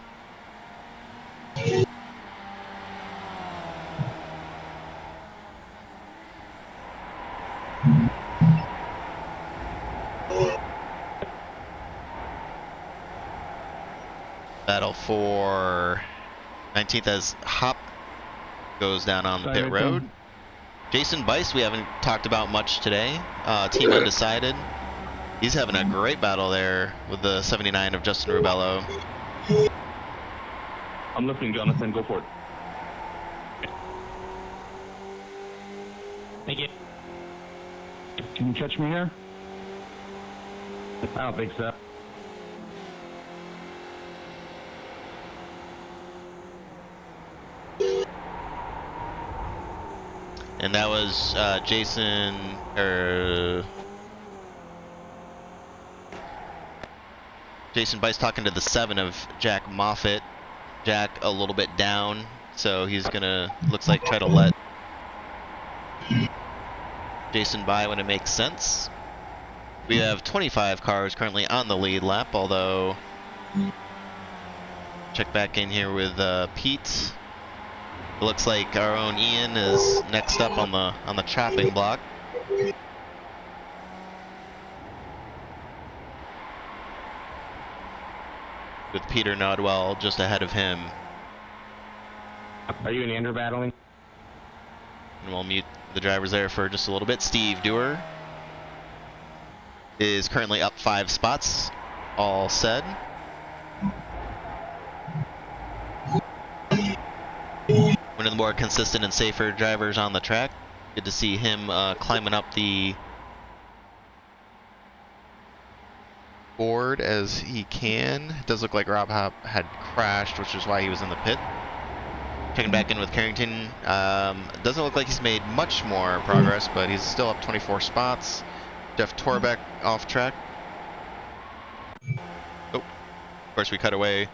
Battle for 19th as Hop goes down on the pit road. Jason Bice, we haven't talked about much today. Team Undecided. He's having a great battle there with the 79 of Justin Rubello. I'm listening, Jonathan. Go for it. Thank you. Can you catch me here? I don't think so. And that was Jason Bice talking to the 7 of Jack Moffitt. Jack a little bit down, so he's gonna, looks like, try to let Jason by when it makes sense. We have 25 cars currently on the lead lap, although check back in here with Pete. It looks like our own Ian is next up on the chopping block. With Peter Nodwell just ahead of him. Are you and Andrew battling? And we'll mute the drivers there for just a little bit. Steve Dewar is currently up 5 spots, all said. One of the more consistent and safer drivers on the track. Good to see him climbing up the board as he can. It does look like Rob Hop had crashed, which is why he was in the pit. Checking back in with Carrington. Doesn't look like he's made much more progress, but he's still up 24 spots. Jeff Torbeck off track. Oh, of course we cut away.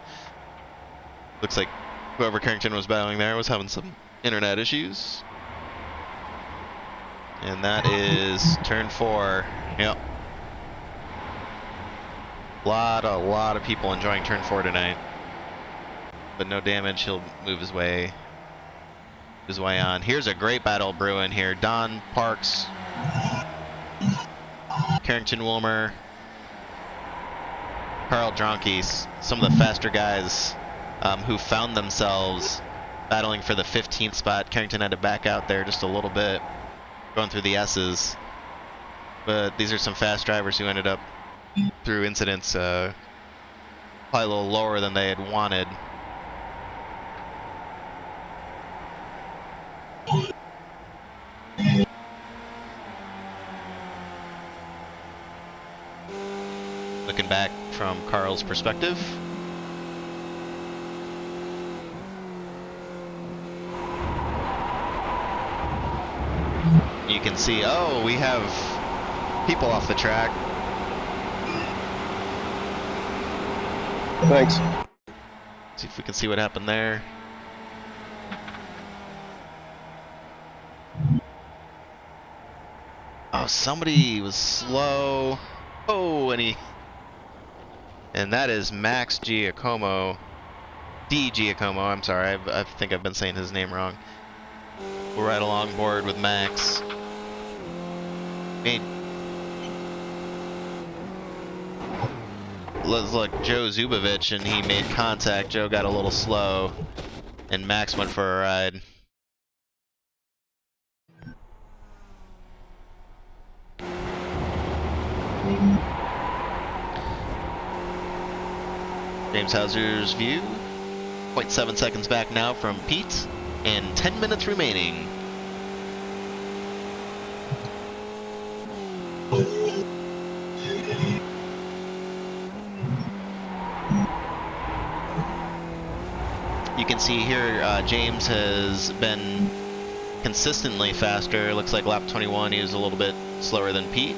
Looks like whoever Carrington was battling there was having some internet issues. And that is turn 4. Yep. A lot of people enjoying turn 4 tonight. But no damage, he'll move his way on. Here's a great battle brewing here. Don Parks, Carrington Wilmer, Carl Dronke, some of the faster guys who found themselves battling for the 15th spot. Carrington had to back out there just a little bit, going through the S's. But these are some fast drivers who ended up, through incidents, probably a little lower than they had wanted. Looking back from Carl's perspective. You can see, oh, we have people off the track. Thanks. See if we can see what happened there. Oh, somebody was slow. Oh, and that is Max Giacomo. D. Giacomo, I'm sorry, I think I've been saying his name wrong. We're right along board with Max. Let's look, Joe Zubovich, and he made contact. Joe got a little slow, and Max went for a ride. James Hauser's view, 0.7 seconds back now from Pete, and 10 minutes remaining. You can see here James has been consistently faster. Looks like lap 21 he was a little bit slower than Pete.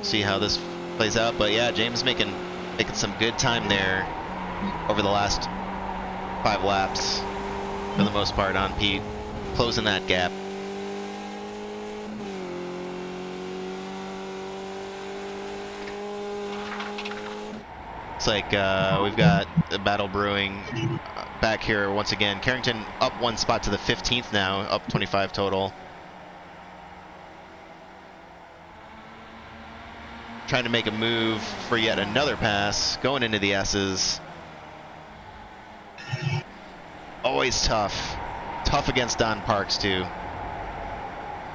See how this plays out, but yeah, James making some good time there over the last 5 laps for the most part on Pete, closing that gap. Looks like we've got a battle brewing back here once again. Carrington up 1 spot to the 15th now, up 25 total. Trying to make a move for yet another pass, going into the S's. Always tough. Tough against Don Parks too.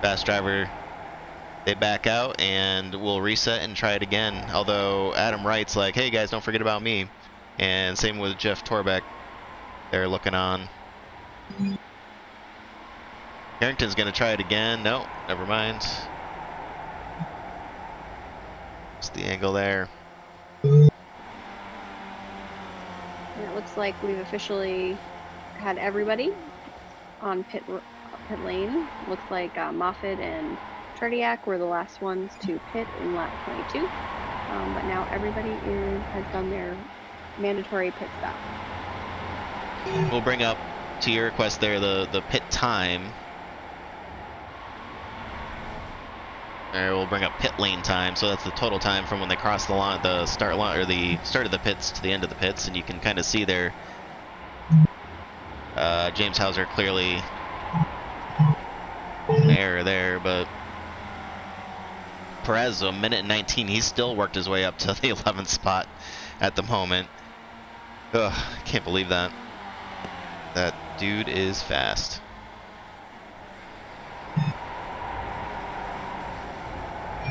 Fast driver. They back out and we'll reset and try it again. Although Adam Wright's like, hey guys, don't forget about me. And same with Jeff Torbeck. They're looking on. Carrington's gonna try it again. No, never mind. What's the angle there? And it looks like we've officially had everybody on pit lane. Looks like Moffitt and Trediak were the last ones to pit in lap 22. But now everybody has done their mandatory pit stop. We'll bring up, to your request there, the pit time. There, we'll bring up pit lane time, so that's the total time from when they cross the line, the start line, or the start of the pits to the end of the pits, and you can kind of see there. James Hauser clearly error there, but Perez, a minute and 19, he's still worked his way up to the 11th spot at the moment. Ugh, I can't believe that. That dude is fast.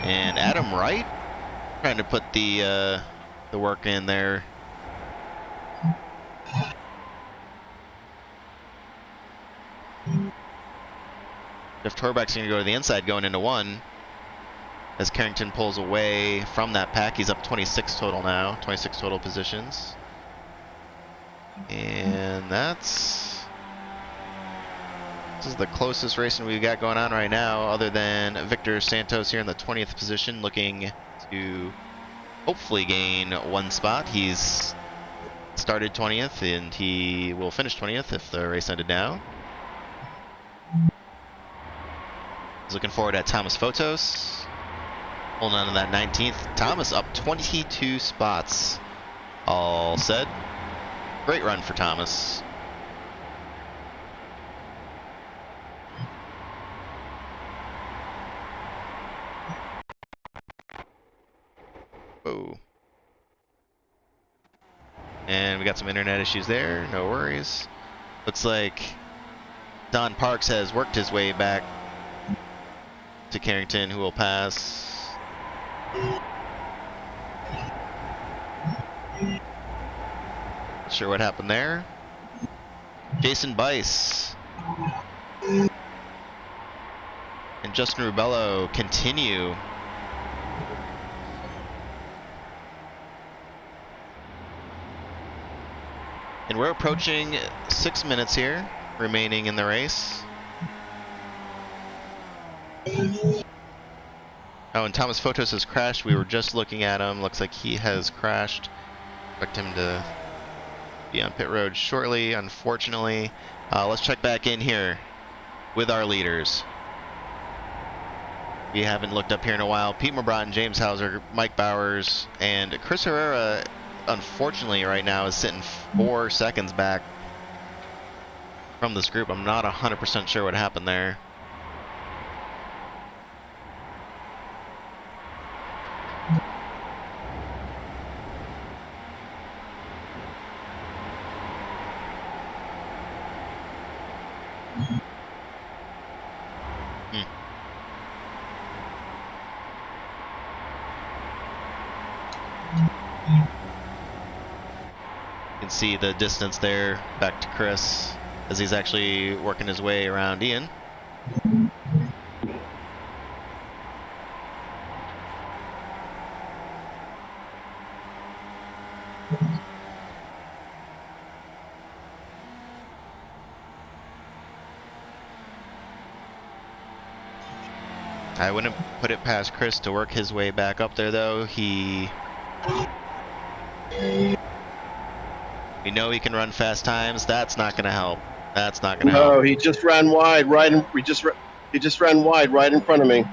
And Adam Wright trying to put the work in there. Jeff Torbeck's going to go to the inside going into 1. As Carrington pulls away from that pack, he's up 26 total now, 26 total positions. And this is the closest racing we've got going on right now, other than Victor Santos here in the 20th position, looking to hopefully gain 1 spot. He's started 20th, and he will finish 20th if the race ended now. He's looking forward at Thomas Photos. Holding on to that 19th. Thomas up 22 spots. All said. Great run for Thomas. Whoa. And we got some internet issues there. No worries. Looks like Don Parks has worked his way back to Carrington, who will pass. Not sure what happened there. Jason Bice and Justin Rubello continue. And we're approaching 6 minutes here remaining in the race. Oh, and Thomas Photos has crashed. We were just looking at him. Looks like he has crashed. Expect him to be on pit road shortly, unfortunately. Let's check back in here with our leaders. We haven't looked up here in a while. Pete Mabrat, James Hauser, Mike Bowers, and Chris Herrera, unfortunately, right now is sitting 4 seconds back from this group. I'm not 100% sure what happened there. You can see the distance there back to Chris as he's actually working his way around Ian. I wouldn't put it past Chris to work his way back up there, though. We know he can run fast times. That's not going to help. That's not going to help. No, he just ran wide. He just ran wide right in front of me.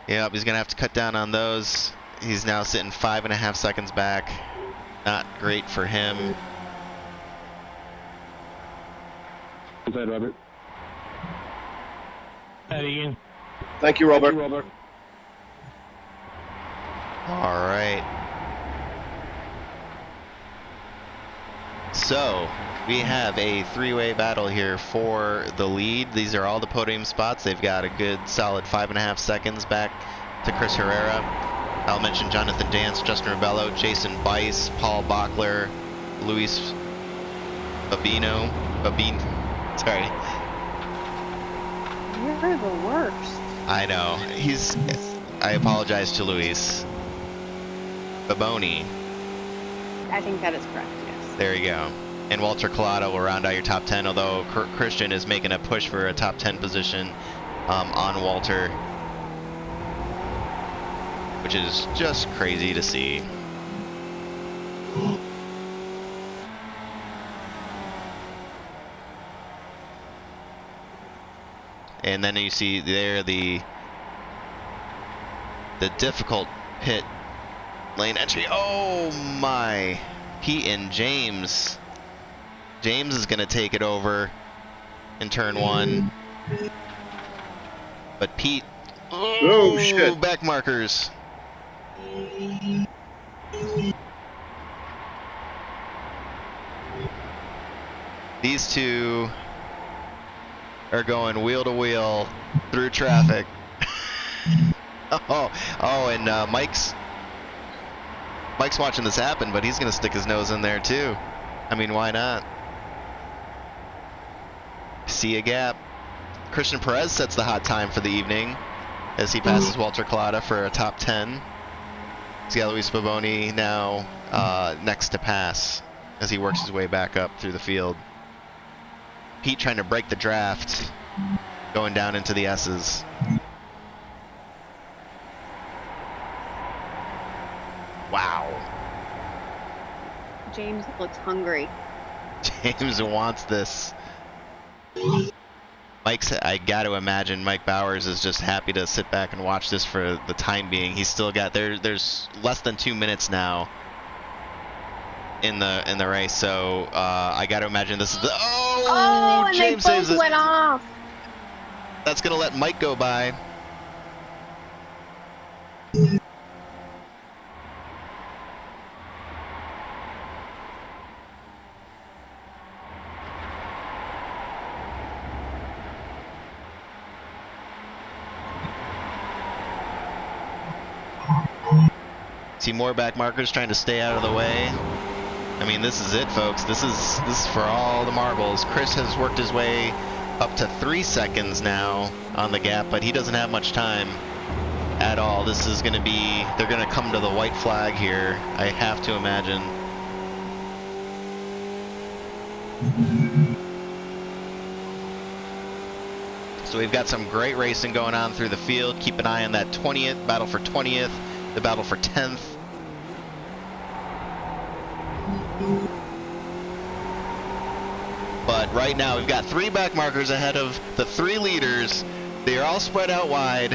Yep, he's going to have to cut down on those. He's now sitting 5.5 seconds back. Not great for him. Inside, Robert. Hi, Ian. Thank you, Robert. All right. So, we have a three-way battle here for the lead. These are all the podium spots. They've got a good solid 5.5 seconds back to Chris Herrera. I'll mention Jonathan Dance, Justin Rubello, Jason Bice, Paul Bachler, Luis Babino. Sorry. You're the worst. I know. I apologize to Luis. Baboni. I think that is correct, yes. There you go. And Walter Collada will round out your top 10, although Christian is making a push for a top 10 position on Walter, which is just crazy to see. And then you see there the difficult pit lane entry. Oh my. Pete and James. James is going to take it over in turn 1. But Pete. Oh, shit. Back markers. These two are going wheel to wheel through traffic. And Mike's watching this happen, but he's going to stick his nose in there too. I mean, why not? See a gap. Christian Perez sets the hot time for the evening as he passes Walter Collada for a top 10. He's got Luis Baboni now next to pass as he works his way back up through the field. Pete trying to break the draft, going down into the S's. Wow. James looks hungry. James wants this. I got to imagine Mike Bowers is just happy to sit back and watch this for the time being. He's still got there's less than 2 minutes now in the race, so I got to imagine this is the and James they saves both it. went off. That's gonna let Mike go by. See more back markers trying to stay out of the way. I mean, this is it, folks. This is for all the marbles. Chris has worked his way up to 3 seconds now on the gap, but he doesn't have much time at all. This is going to be, they're going to come to the white flag here, I have to imagine. So we've got some great racing going on through the field. Keep an eye on that 20th, battle for 20th, the battle for 10th. But right now we've got 3 back markers ahead of the 3 leaders. They are all spread out wide.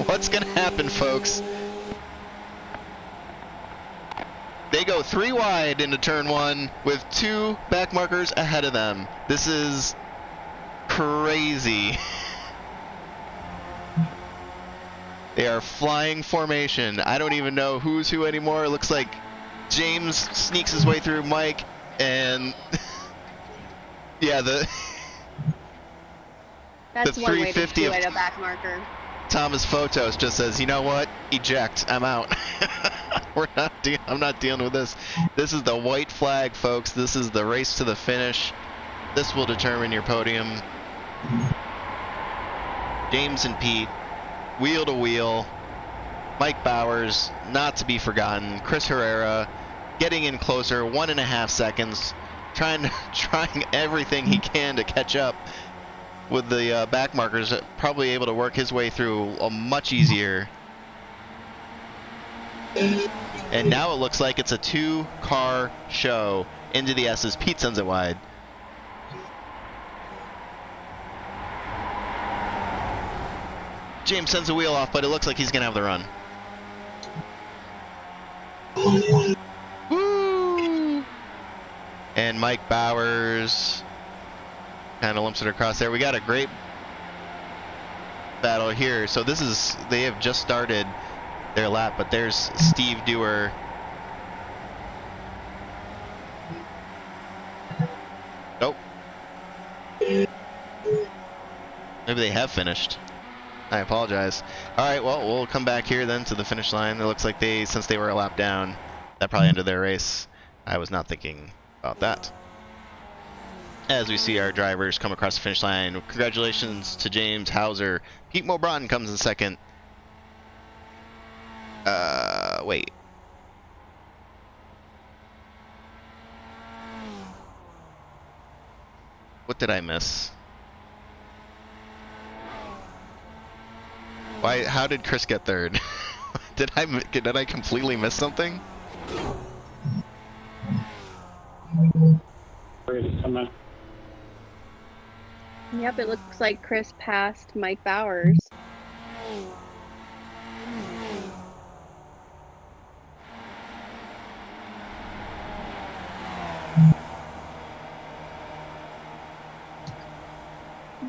What's going to happen, folks? They go 3 wide into turn 1 with 2 back markers ahead of them. This is crazy. They are flying formation. I don't even know who's who anymore. It looks like James sneaks his way through Mike, and yeah, That's the one way to 350 do of it, a back marker. Thomas Photos just says, you know what? Eject. I'm out. I'm not dealing with this. This is the white flag, folks. This is the race to the finish. This will determine your podium. James and Pete, wheel to wheel. Mike Bowers, not to be forgotten. Chris Herrera, getting in closer, 1.5 seconds. Trying everything he can to catch up with the back markers. Probably able to work his way through a much easier. And now it looks like it's a 2-car show into the S's. Pete sends it wide. James sends the wheel off, but it looks like he's going to have the run. Woo! And Mike Bowers kind of lumps it across there. We got a great battle here. So this is, they have just started their lap, but there's Steve Dewar. Nope. Maybe they have finished. I apologize. All right, well, we'll come back here then to the finish line. It looks like since they were a lap down, that probably ended their race. I was not thinking about that. As we see our drivers come across the finish line, congratulations to James Hauser. Pete Mobron comes in second. Wait. What did I miss? Why? How did Chris get third? Did I completely miss something? Yep, it looks like Chris passed Mike Bowers.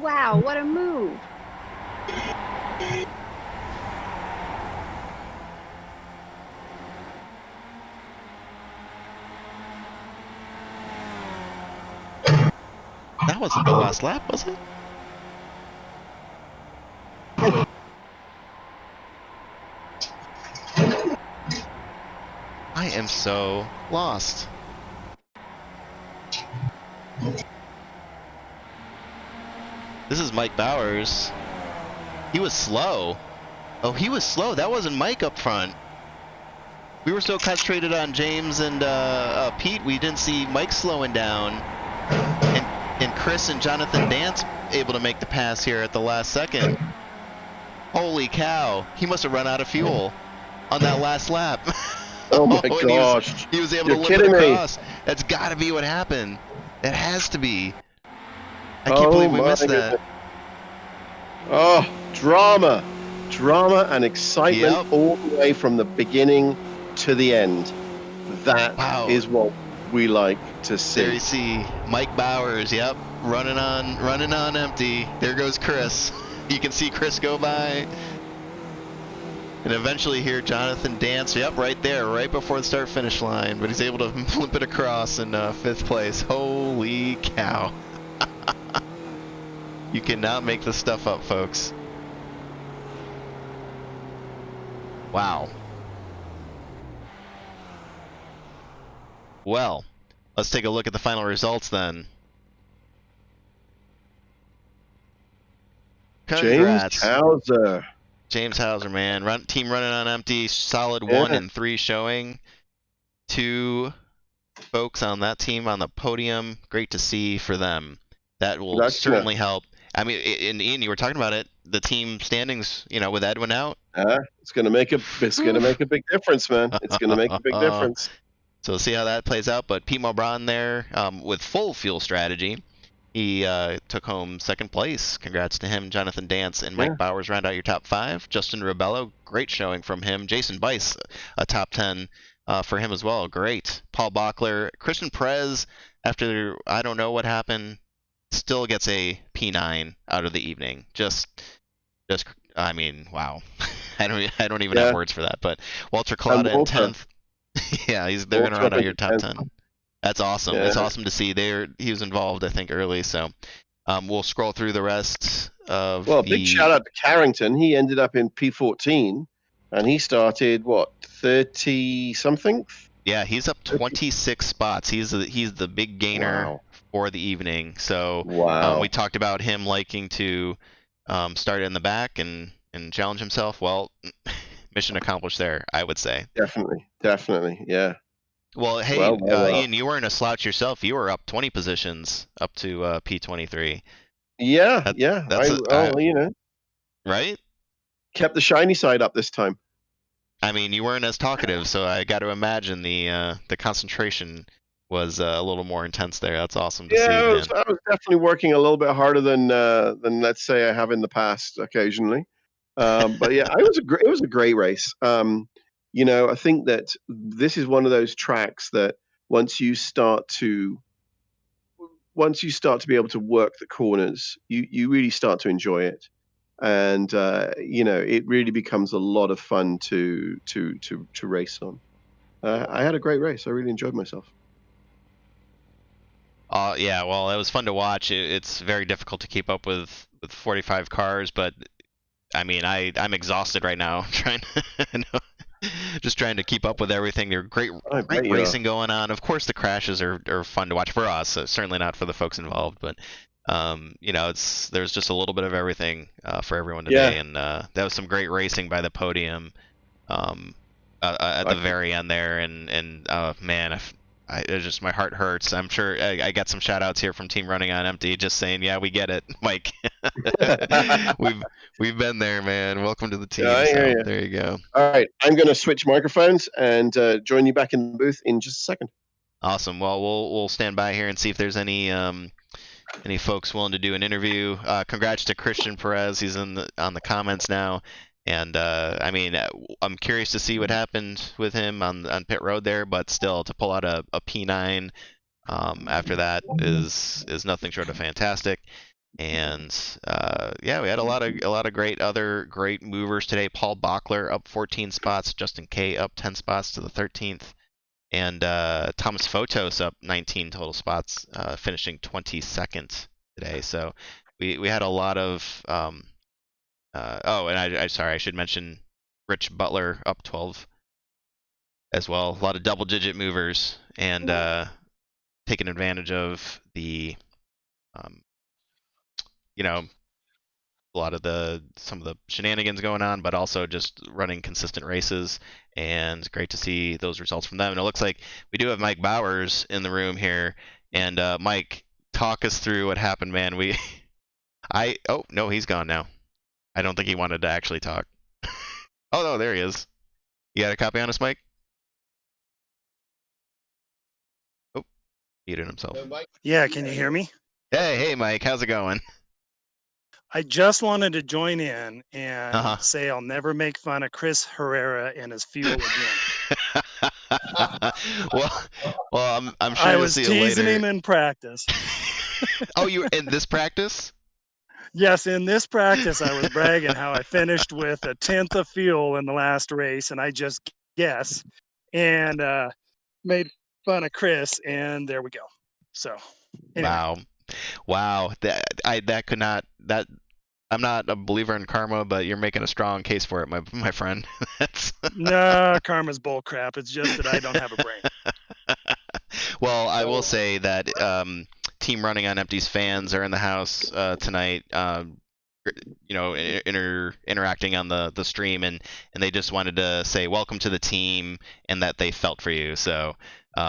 Wow, what a move! That wasn't the last lap, was it? I am so lost. This is Mike Bowers. He was slow. Oh, he was slow. That wasn't Mike up front. We were so concentrated on James and Pete, we didn't see Mike slowing down. And Chris and Jonathan Dance able to make the pass here at the last second. Holy cow. He must have run out of fuel on that last lap. Oh my and gosh. he was able You're to limp it kidding me. across. That's got to be what happened. That has to be. I can't Oh believe we my missed that. goodness. Oh, drama. Drama and excitement Yep. all the way from the beginning to the end. That Wow. is what we like to There you see. see Mike Bowers. Yep, running on empty. There goes Chris. You can see Chris go by, and eventually hear Jonathan dance. Yep, right there, right before the start finish line. But he's able to limp it across in 5th place. Holy cow! You cannot make this stuff up, folks. Wow. Well, let's take a look at the final results then. James Congrats. Hauser. James Hauser, man. Team running on empty, solid Yeah. 1 and 3 showing. 2 folks on that team on the podium. Great to see for them. That will That's certainly help. I mean, and Ian, you were talking about it. The team standings, with Edwin out. It's gonna make a big difference, man. It's gonna make a big difference. So we'll see how that plays out. But Pete Mulbron there with full fuel strategy. He took home 2nd place. Congrats to him. Jonathan Dance and Mike Bowers round out your top 5. Justin Ribello, great showing from him. Jason Bice, a top 10 for him as well. Great. Paul Bachler. Christian Perez, after I don't know what happened, still gets a P9 out of the evening. Just I mean, wow. I don't even have words for that. But Walter Claudia in 10th. Yeah, they're going to round out your top 10. That's awesome. Yeah. It's awesome to see. He was involved, I think, early. So we'll scroll through the rest of big shout out to Carrington. He ended up in P14, and he started 30 something. Yeah, he's up 26 spots. He's the big gainer for the evening. So we talked about him liking to start in the back and challenge himself. Well, mission accomplished there, I would say. Definitely, yeah. Well, hey, Ian, you weren't a slouch yourself. You were up 20 positions up to P23. Yeah. Right? Kept the shiny side up this time. I mean, you weren't as talkative, so I got to imagine the concentration was a little more intense there. That's awesome to see. I was definitely working a little bit harder than let's say I have in the past occasionally. But yeah, it was a great race. I think that this is one of those tracks that once you start to be able to work the corners, you really start to enjoy it, and it really becomes a lot of fun to race on. I had a great race. I really enjoyed myself. Yeah, well, it was fun to watch. It's very difficult to keep up with 45 cars, but I mean, I'm exhausted right now trying to keep up with everything. There are great racing going on. Of course, the crashes are fun to watch for us. Certainly not for the folks involved, but there's just a little bit of everything for everyone today, and that was some great racing by the podium at the very end there, and man, my heart hurts. I'm sure I got some shout outs here from Team Running on Empty just saying, yeah, we get it, Mike. we've been there, man. Welcome to the team. There you go. All right, I'm going to switch microphones and join you back in the booth in just a second. Awesome. Well, we'll stand by here and see if there's any folks willing to do an interview. Congrats to Christian Perez. He's on the comments now. And I mean, I'm curious to see what happened with him on pit road there, but still, to pull out a P9 after that is nothing short of fantastic. And we had a lot of great movers today. Paul Bachler up 14 spots, Justin Kay up 10 spots to the 13th, and Thomas Fotos up 19 total spots, finishing 22nd today. So we had a lot of I should mention Rich Butler up 12 as well. A lot of double-digit movers and taking advantage of the, a lot of some of the shenanigans going on, but also just running consistent races. And great to see those results from them. And it looks like we do have Mike Bowers in the room here. And Mike, talk us through what happened, man. Oh no, he's gone now. I don't think he wanted to actually talk. Oh, no, there he is. You got a copy on us, Mike? Muted himself. Yeah, can you hear me? Hey, Mike, how's it going? I just wanted to join in and Uh-huh. say I'll never make fun of Chris Herrera and his fuel again. well, I'm sure I you'll was see it teasing later. him in practice. Oh, you were in this practice? Yes, in this practice, I was bragging how I finished with 1/10 of fuel in the last race, and I just guess and made fun of Chris, and there we go. So, anyway. Wow. That could not that. I'm not a believer in karma, but you're making a strong case for it, my friend. That's No, karma's bullcrap. It's just that I don't have a brain. Well, I will say that Team Running on Empty's fans are in the house tonight. Interacting on the stream, and they just wanted to say welcome to the team and that they felt for you. So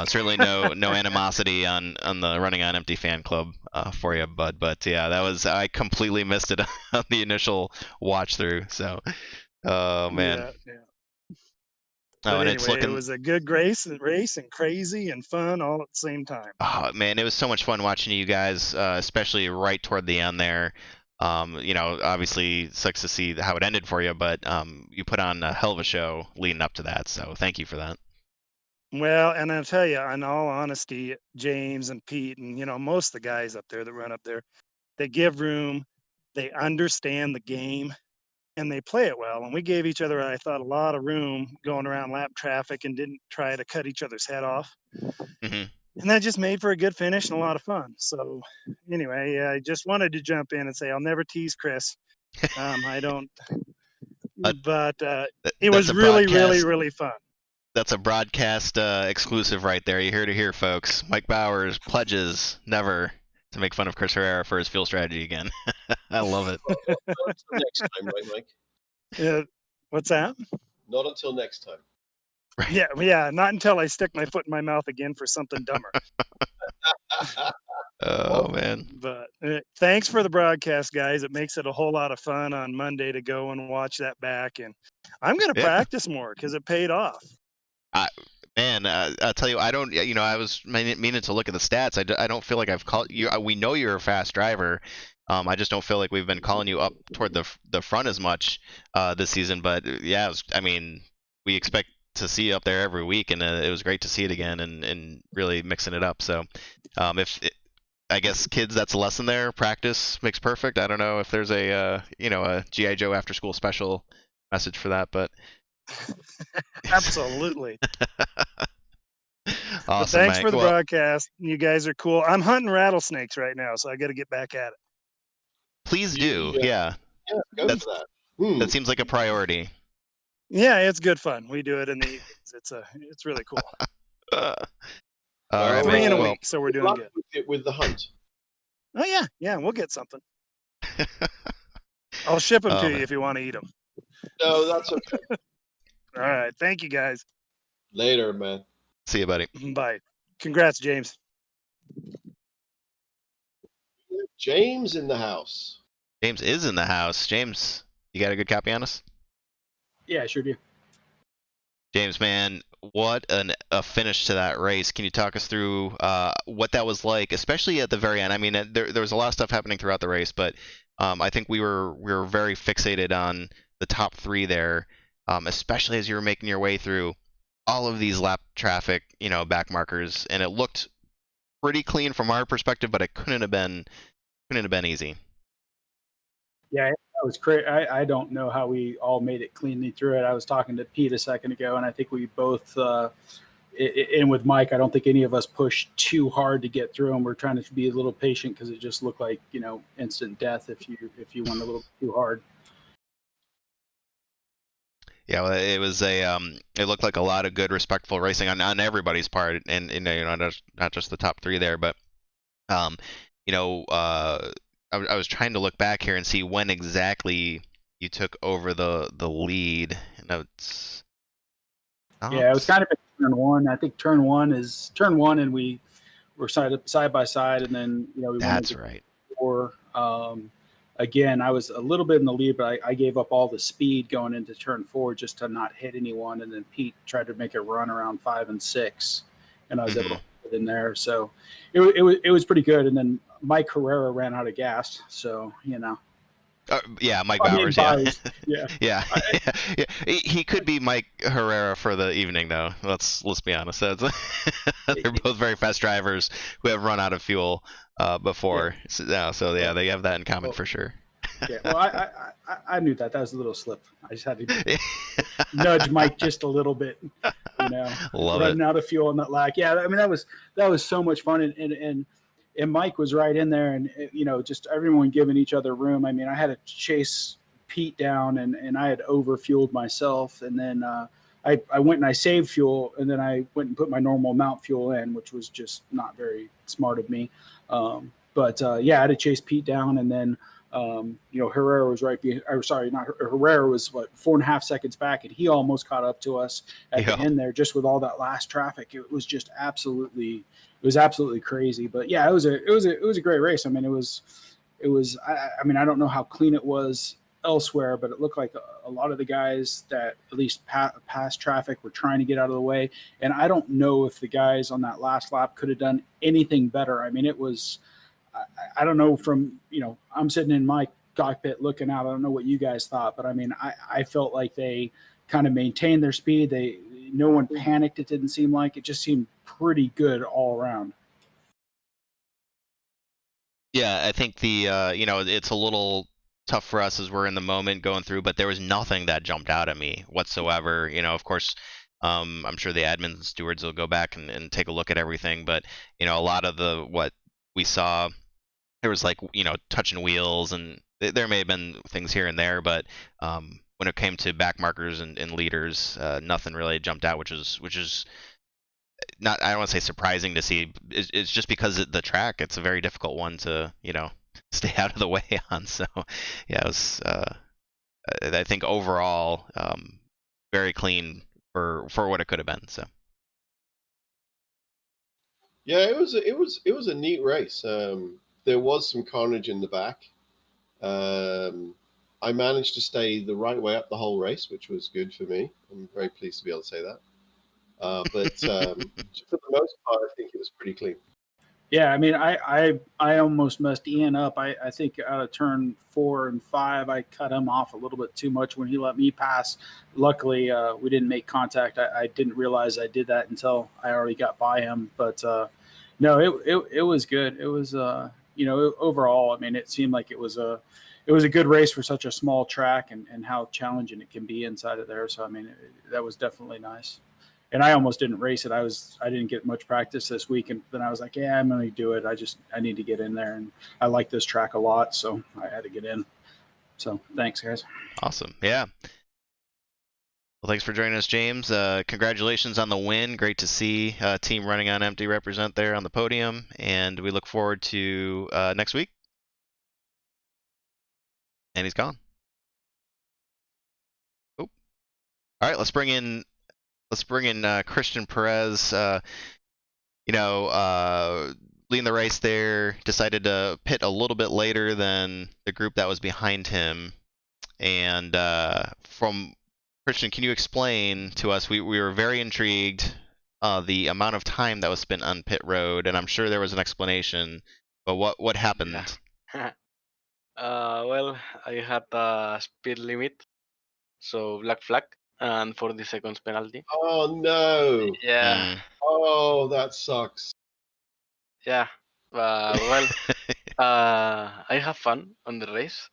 certainly no animosity on the Running on Empty fan club for you, bud. But yeah, I completely missed it on the initial watch through. So oh man. Yeah. Oh, But and anyway, it's looking. It was a good race and crazy and fun all at the same time. Oh man, it was so much fun watching you guys, especially right toward the end there. Obviously sucks to see how it ended for you, but you put on a hell of a show leading up to that. So thank you for that. Well, and I'll tell you, in all honesty, James and Pete and most of the guys up there that run up there, they give room, they understand the game, and they play it well. And we gave each other, I thought, a lot of room going around lap traffic and didn't try to cut each other's head off. Mm-hmm. And that just made for a good finish and a lot of fun. So anyway, I just wanted to jump in and say I'll never tease Chris. I don't. But it was really fun. That's a broadcast exclusive right there. You hear to hear, folks. Mike Bowers pledges never to make fun of Chris Herrera for his fuel strategy again. I love it. Not until next time, right, Mike? Yeah. What's that? Not until next time. Yeah, not until I stick my foot in my mouth again for something dumber. Oh man! But thanks for the broadcast, guys. It makes it a whole lot of fun on Monday to go and watch that back, and I'm going to practice more because it paid off. Man, I'll tell you, I don't. I was meaning to look at the stats. I don't feel like I've called you. We know you're a fast driver. I just don't feel like we've been calling you up toward the front as much this season. But yeah, we expect to see you up there every week, and it was great to see it again and really mixing it up. So I guess kids, that's a lesson there. Practice makes perfect. I don't know if there's a G.I. Joe after school special message for that, but absolutely. Awesome. Thanks for the broadcast. You guys are cool. I'm hunting rattlesnakes right now, so I got to get back at it. Please do. Yeah. Go for that. That seems like a priority. Yeah, it's good fun. We do it in the evenings. It's really cool. All right, 3 in a week, so we're doing good. With the hunt. Oh yeah, we'll get something. I'll ship them to you if you want to eat them. No, that's okay. All right, thank you guys. Later, man. See you, buddy. Bye. Congrats, James. James in the house. James is in the house. James, you got a good copy on us? Yeah, I sure do. James, man, what a finish to that race. Can you talk us through what that was like, especially at the very end? I mean, there was a lot of stuff happening throughout the race, but I think we were very fixated on the top three there, especially as you were making your way through all of these lap traffic, back markers, and it looked pretty clean from our perspective, but it couldn't have been easy. Yeah, that was great. I don't know how we all made it cleanly through it. I was talking to Pete a second ago, and I think we both, and with Mike, I don't think any of us pushed too hard to get through them. We're trying to be a little patient because it just looked like instant death if you went a little too hard. Yeah, well, it was it looked like a lot of good, respectful racing on everybody's part, and not just the top three there, but I was trying to look back here and see when exactly you took over the lead. It was kind of at turn one. I think turn one, and we were side by side, and then we went that's right. Four. Again, I was a little bit in the lead, but I gave up all the speed going into turn 4 just to not hit anyone. And then Pete tried to make a run around 5 and 6, and I was able to in there. So it was pretty good. And then Mike Herrera ran out of gas. So, Yeah, Mike I mean, Bowers. Yeah, yeah. yeah. Yeah. He could be Mike Herrera for the evening, though. Let's be honest. They're both very fast drivers who have run out of fuel before. Yeah. So they have that in common for sure. Yeah. Well, I knew that. That was a little slip. I just had to nudge Mike just a little bit. Love running it. out of fuel on that lag. Yeah, I mean that was so much fun, and Mike was right in there, and just everyone giving each other room. I mean, I had to chase Pete down, and I had overfueled myself, and then I went and I saved fuel, and then I went and put my normal amount fuel in, which was just not very smart of me. But I had to chase Pete down, and then Herrera was right behind, or sorry, not Herrera was 4.5 seconds back, and he almost caught up to us at the end there, just with all that last traffic. It was just absolutely crazy. But yeah, it was a great race. I mean, it was. I mean, I don't know how clean it was elsewhere, but it looked like a lot of the guys that at least past traffic were trying to get out of the way. And I don't know if the guys on that last lap could have done anything better. I mean, it was. I don't know from, I'm sitting in my cockpit looking out. I don't know what you guys thought, but I mean, I felt like they kind of maintained their speed. No one panicked. It didn't seem like. It just seemed pretty good all around. Yeah, I think it's a little tough for us as we're in the moment going through, but there was nothing that jumped out at me whatsoever. Of course, I'm sure the admins and stewards will go back and take a look at everything, but a lot of what we saw, there was touching wheels, and there may have been things here and there, but when it came to back markers and leaders, nothing really jumped out, which is not, I don't want to say surprising to see. It's just because the track, it's a very difficult one to stay out of the way on. So yeah, it was I think overall very clean for what it could have been. So yeah, it was a neat race. There was some carnage in the back. I managed to stay the right way up the whole race, which was good for me. I'm very pleased to be able to say that. But for the most part, I think it was pretty clean. Yeah, I mean, I almost messed Ian up. I think out of turn 4 and 5, I cut him off a little bit too much when he let me pass. Luckily, we didn't make contact. I didn't realize I did that until I already got by him. But no, it was good. It was overall, I mean, it seemed like it was a good race for such a small track, and how challenging it can be inside of there. So I mean, that was definitely nice. And I almost didn't race it. I didn't get much practice this week, and then I was like, yeah, I'm going to do it. I need to get in there, and I like this track a lot, so I had to get in. So thanks, guys. Awesome. Yeah. Well, thanks for joining us, James. Congratulations on the win. Great to see team running on empty represent there on the podium, and we look forward to next week. And he's gone. Oh. All right, let's bring in Christian Perez. Leading the race there, decided to pit a little bit later than the group that was behind him. And from Christian, can you explain to us? We were very intrigued the amount of time that was spent on pit road, and I'm sure there was an explanation. But what happened? Yeah. Well, I had a speed limit, so black flag and 40 seconds penalty. Oh no! Yeah. Oh, that sucks. Yeah. Well, I have fun on the race.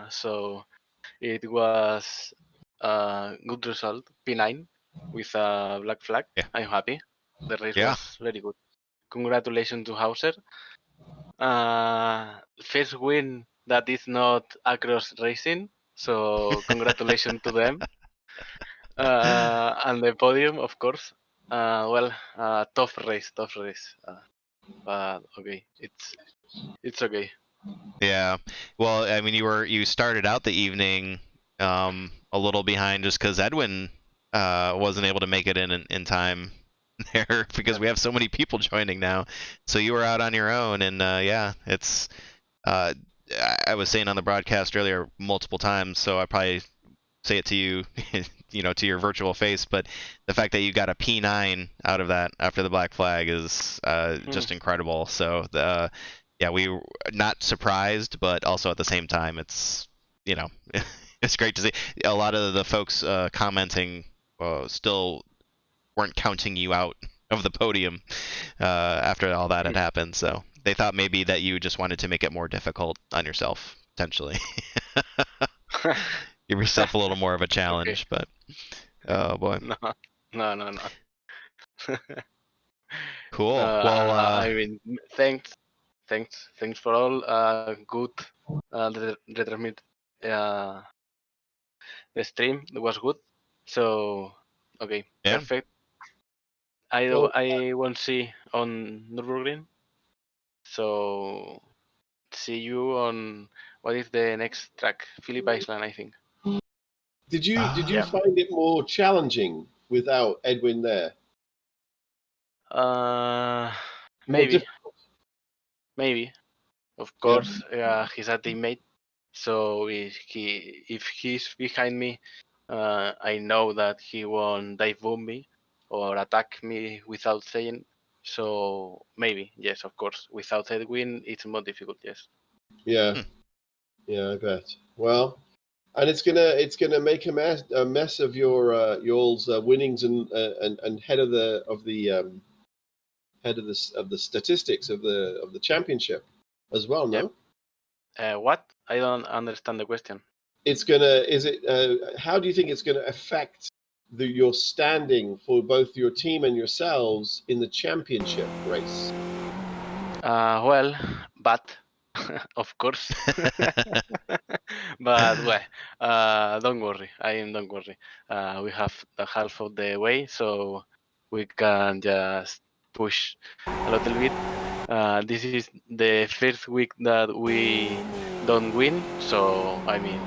So it was a good result, P9 with a black flag. Yeah. I'm happy. The race Yeah. was very good. Congratulations to Hauser. First win that is not across racing, so congratulations to them. And the podium, of course. Tough race. But okay, it's okay. Yeah. Well, I mean, you started out the evening a little behind just because Edwin wasn't able to make it in time there because we have so many people joining now. So you were out on your own, and yeah, it's. I was saying on the broadcast earlier multiple times, so I probably say it to you to your virtual face, but the fact that you got a P9 out of that after the black flag is just incredible. So yeah, we were not surprised, but also at the same time, it's it's great to see. A lot of the folks commenting still weren't counting you out of the podium after all that had happened. So they thought maybe that you just wanted to make it more difficult on yourself, potentially. Give yourself a little more of a challenge, but oh boy. No. Cool. Well, I mean, thanks for all. Good. Retransmit. The stream was good. So okay, yeah. perfect. I won't see on Nürburgring. So see you on what is the next track? Phillip Island, I think. Did you Yeah. find it more challenging without Edwin there? Maybe. Maybe. Of course, he's a teammate. So if he's behind me, I know that he won't dive bomb me or attack me without saying. So maybe, yes, of course. Without Edwin, it's more difficult. Yes. Yeah, yeah, I bet. Well, and it's gonna make a mess of y'all's winnings and head of the statistics of the championship as well. No. What? I don't understand the question. It's gonna. Is it? How do you think it's gonna affect your standing for both your team and yourselves in the championship race? Well, but of course. But well, don't worry. Don't worry. We have the half of the way, so we can just push a little bit. This is the first week that we don't win, so I mean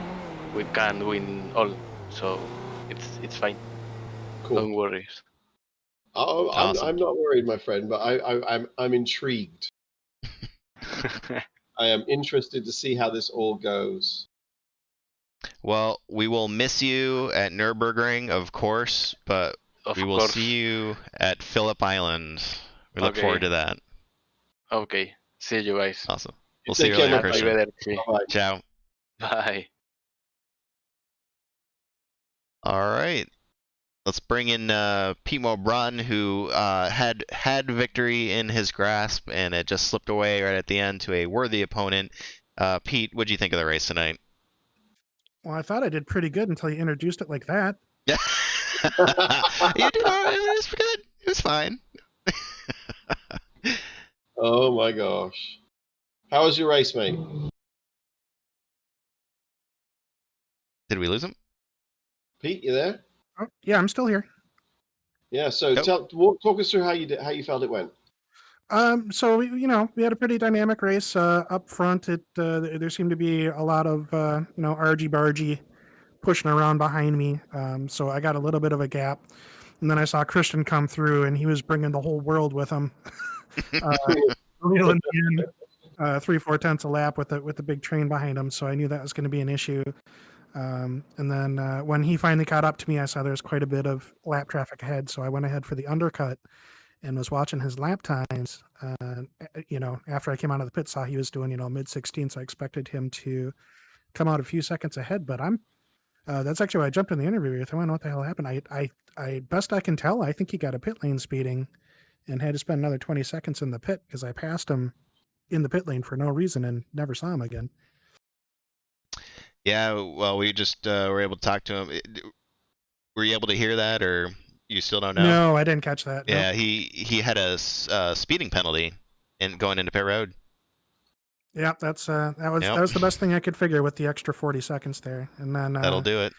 we can win all, so it's fine. Cool. Don't worry. Oh, Awesome. I'm not worried, my friend, but I'm intrigued. I am interested to see how this all goes. Well, we will miss you at Nürburgring, of course, but we will see you at Phillip Island. We look forward to that. Okay. See you guys. Awesome. We'll see you later, Christian. Bye. Ciao. Bye. All right. Let's bring in Pete Broughton, who had victory in his grasp, and it just slipped away right at the end to a worthy opponent. Pete, what do you think of the race tonight? Well, I thought I did pretty good until you introduced it like that. Yeah. You did all right. It was good. It was fine. Oh my gosh. How was your race, mate? Did we lose him? Pete, you there? Oh, yeah, I'm still here. Yeah. So talk us through how you felt it went. So we had a pretty dynamic race up front. There seemed to be a lot of argy-bargy pushing around behind me. So I got a little bit of a gap, and then I saw Christian come through, and he was bringing the whole world with him, reeling in 3/4 tenths a lap with the big train behind him. So I knew that was going to be an issue. And then when he finally caught up to me, I saw there was quite a bit of lap traffic ahead. So I went ahead for the undercut and was watching his lap times. After I came out of the pit, saw he was doing mid-16, so I expected him to come out a few seconds ahead. But that's actually why I jumped in the interview with him. I don't know what the hell happened. I best I can tell, I think he got a pit lane speeding and had to spend another 20 seconds in the pit because I passed him in the pit lane for no reason and never saw him again. Yeah, well, we just were able to talk to him. Were you able to hear that, or you still don't know? No, I didn't catch that. Yeah, no. he had a speeding penalty in going into pit road. Yeah, that was the best thing I could figure with the extra 40 seconds there, and then that'll do it.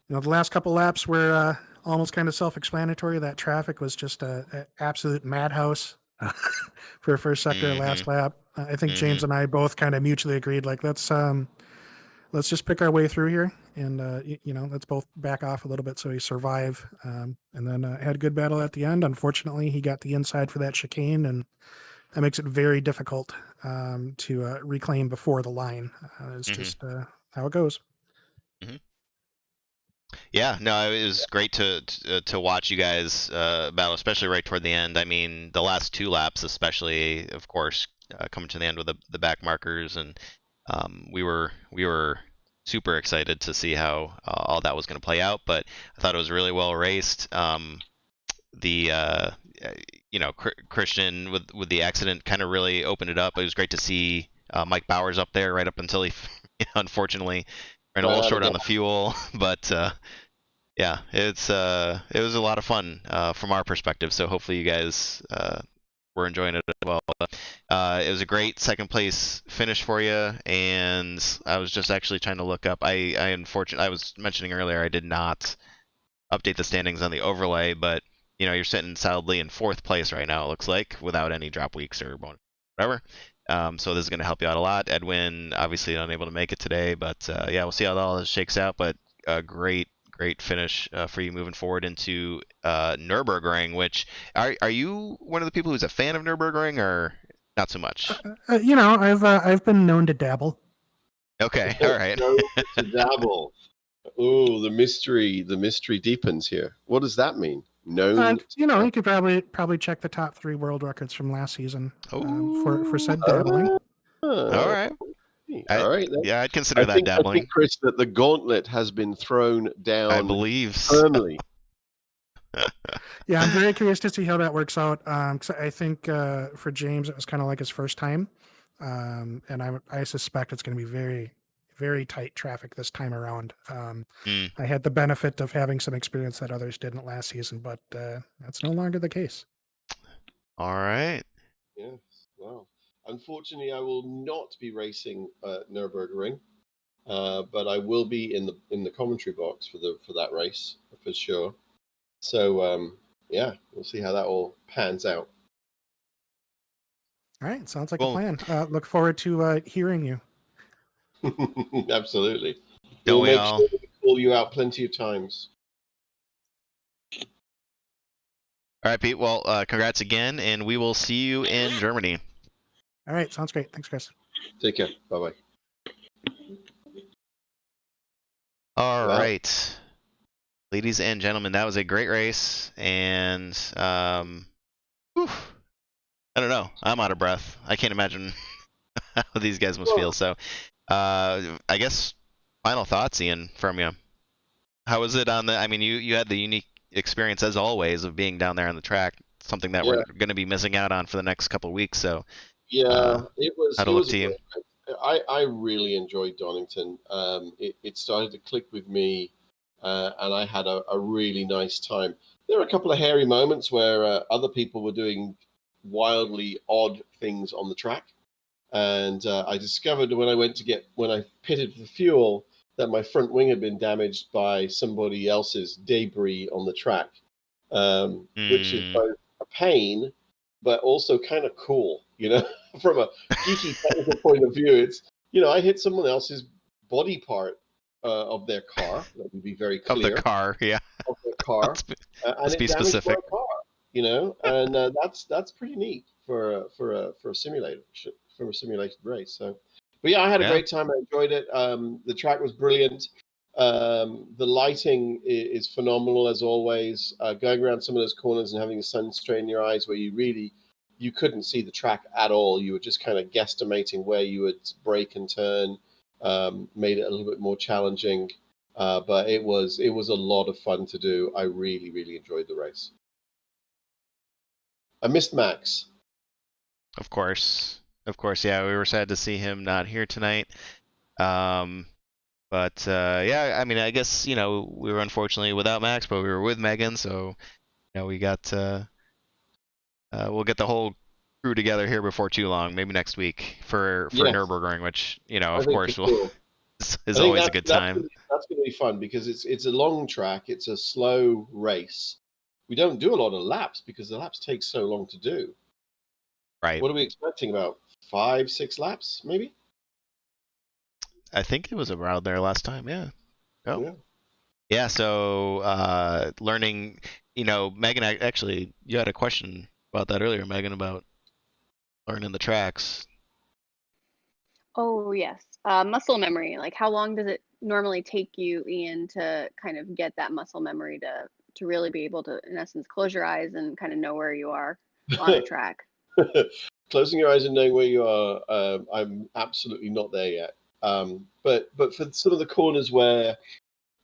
The last couple laps were almost kind of self-explanatory. That traffic was just an absolute madhouse for first sector last lap. I think James and I both kind of mutually agreed, like let's just pick our way through here, and let's both back off a little bit so we survive. And then had a good battle at the end. Unfortunately, he got the inside for that chicane, and that makes it very difficult to reclaim before the line. It's just how it goes. Yeah, no, it was great to watch you guys battle, especially right toward the end. I mean, the last 2 laps, especially, of course, coming to the end with the back markers, and we were super excited to see how all that was going to play out. But I thought it was really well raced. The Christian with the accident kind of really opened it up. It was great to see Mike Bowers up there right up until he unfortunately ran a little short on the fuel, but. Yeah, it was a lot of fun from our perspective. So hopefully you guys were enjoying it as well. It was a great second place finish for you, and I was just actually trying to look up. I was mentioning earlier I did not update the standings on the overlay, but you're sitting solidly in 4th place right now. It looks like without any drop weeks or whatever. So this is going to help you out a lot. Edwin obviously unable to make it today, but yeah, we'll see how all this shakes out. But great finish for you moving forward into Nürburgring. Which are you one of the people who's a fan of Nürburgring or not so much? I've been known to dabble. Okay, all right. To dabble. Oh, the mystery deepens here. What does that mean? No. You could probably check the top 3 world records from last season for said dabbling. All right. All right. Then. Yeah, I'd consider that dabbling. I think, Chris, that the gauntlet has been thrown down. I believe firmly. Yeah, I'm very curious to see how that works out. Because I think for James, it was kind of like his first time, and I suspect it's going to be very, very tight traffic this time around. I had the benefit of having some experience that others didn't last season, but that's no longer the case. All right. Yes. Wow. Unfortunately, I will not be racing Nürburgring, but I will be in the commentary box for that race for sure. So yeah, we'll see how that all pans out. All right, sounds like a plan. Look forward to hearing you. Absolutely. Don't we'll make sure we call you out plenty of times. All right, Pete. Well, congrats again, and we will see you in Germany. All right, sounds great. Thanks, Chris. Take care. Bye-bye. All right. Ladies and gentlemen, that was a great race, and I don't know. I'm out of breath. I can't imagine how these guys must feel. So, I guess final thoughts, Ian, from you. How was it on the? I mean, you had the unique experience as always of being down there on the track, something that we're going to be missing out on for the next couple of weeks. So, yeah, it was. How'd it look to you? I really enjoyed Donington. It started to click with me. And I had a really nice time. There were a couple of hairy moments where other people were doing wildly odd things on the track. And I discovered when I pitted for fuel that my front wing had been damaged by somebody else's debris on the track, which is both a pain, but also kind of cool, from a geeky technical point of view. It's, I hit someone else's body part of their car. Let me be very clear. Of the car, yeah. Of their car. Let's be specific. My car, and that's pretty neat for a simulator, for a simulated race. So, but yeah, I had a great time. I enjoyed it. The track was brilliant. The lighting is phenomenal as always. Going around some of those corners and having the sun straight in your eyes, where you couldn't see the track at all. You were just kind of guesstimating where you would brake and turn. Made it a little bit more challenging, but it was a lot of fun to do. I really, really enjoyed the race. I missed Max. Of course, yeah. We were sad to see him not here tonight. But yeah, I mean, I guess we were unfortunately without Max, but we were with Megan, so we got we'll get the whole crew together here before too long, maybe next week for Nürburgring, which of course is always a good time. That's going to be fun because it's a long track, it's a slow race. We don't do a lot of laps because the laps take so long to do. Right. What are we expecting? About 5-6 laps, maybe? I think it was around there last time. Yeah. Oh. Yeah. Yeah. So learning, Megan, actually, you had a question about that earlier, Megan, about learning the tracks. Oh yes, muscle memory. Like, how long does it normally take you, Ian, to kind of get that muscle memory to really be able to, in essence, close your eyes and kind of know where you are on a track? Closing your eyes and knowing where you are, I'm absolutely not there yet. But for some of the corners where,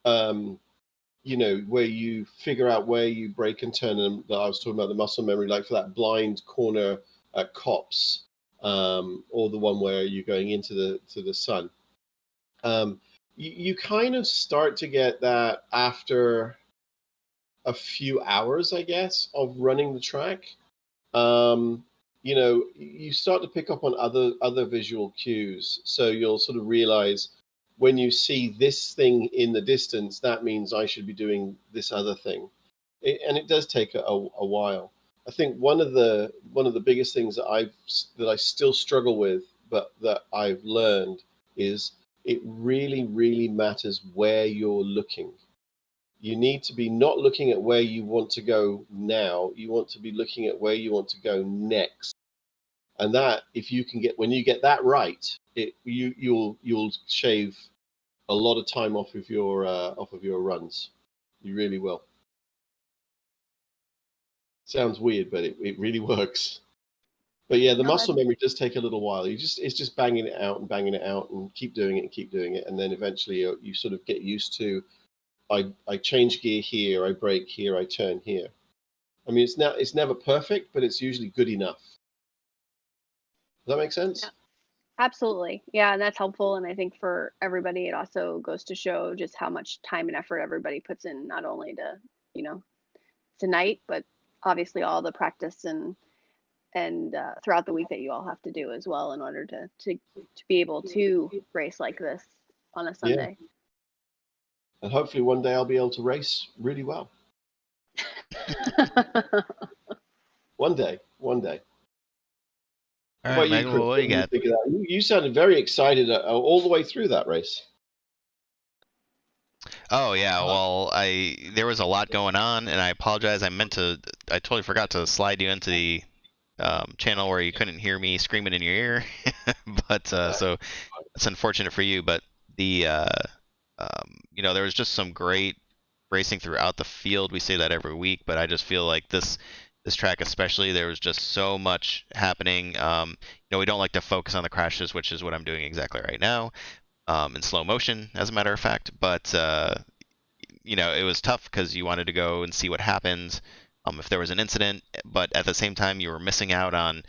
where you figure out where you brake and turn, and that I was talking about the muscle memory, like for that blind corner at Cops, or the one where you're going into the sun. You kind of start to get that after a few hours, I guess, of running the track. You start to pick up on other visual cues. So you'll sort of realize when you see this thing in the distance, that means I should be doing this other thing. And it does take a while. I think one of the biggest things that I still struggle with, but that I've learned, is it really, really matters where you're looking. You need to be not looking at where you want to go now. You want to be looking at where you want to go next. And that, if you can when you get that right, you'll shave a lot of time off of your runs. You really will. Sounds weird, but it really works. But yeah, the muscle memory does take a little while. It's just banging it out and keep doing it, and then eventually you sort of get used to. I change gear here, I brake here, I turn here. I mean, it's never perfect, but it's usually good enough. Does that make sense? Yeah. Absolutely. Yeah, and that's helpful. And I think for everybody, it also goes to show just how much time and effort everybody puts in, not only to, tonight, but obviously all the practice and throughout the week that you all have to do as well in order to be able to race like this on a Sunday. Yeah. And hopefully one day I'll be able to race really well. One day. All right, Megan, what do you got? You sounded very excited all the way through that race. Oh yeah, well, there was a lot going on, and I apologize. I totally forgot to slide you into the channel where you couldn't hear me screaming in your ear, but so it's unfortunate for you. But there was just some great racing throughout the field. We say that every week, but I just feel like this track especially, there was just so much happening. We don't like to focus on the crashes, which is what I'm doing exactly right now, in slow motion, as a matter of fact. But it was tough because you wanted to go and see what happened, if there was an incident, but at the same time you were missing out on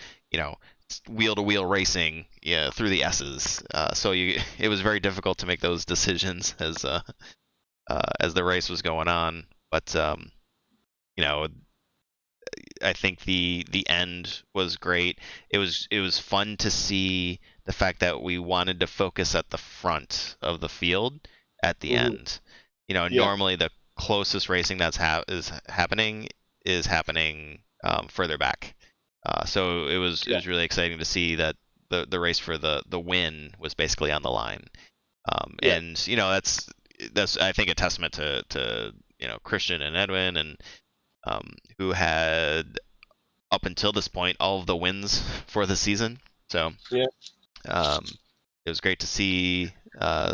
wheel-to-wheel racing through the S's. So it was very difficult to make those decisions as the race was going on. But I think the end was great. It was fun to see the fact that we wanted to focus at the front of the field at the end. Normally the closest racing that's happening further back. So it was really exciting to see that the race for the win was basically on the line. And that's I think a testament to Christian and Edwin, and who had up until this point all of the wins for the season. So it was great to see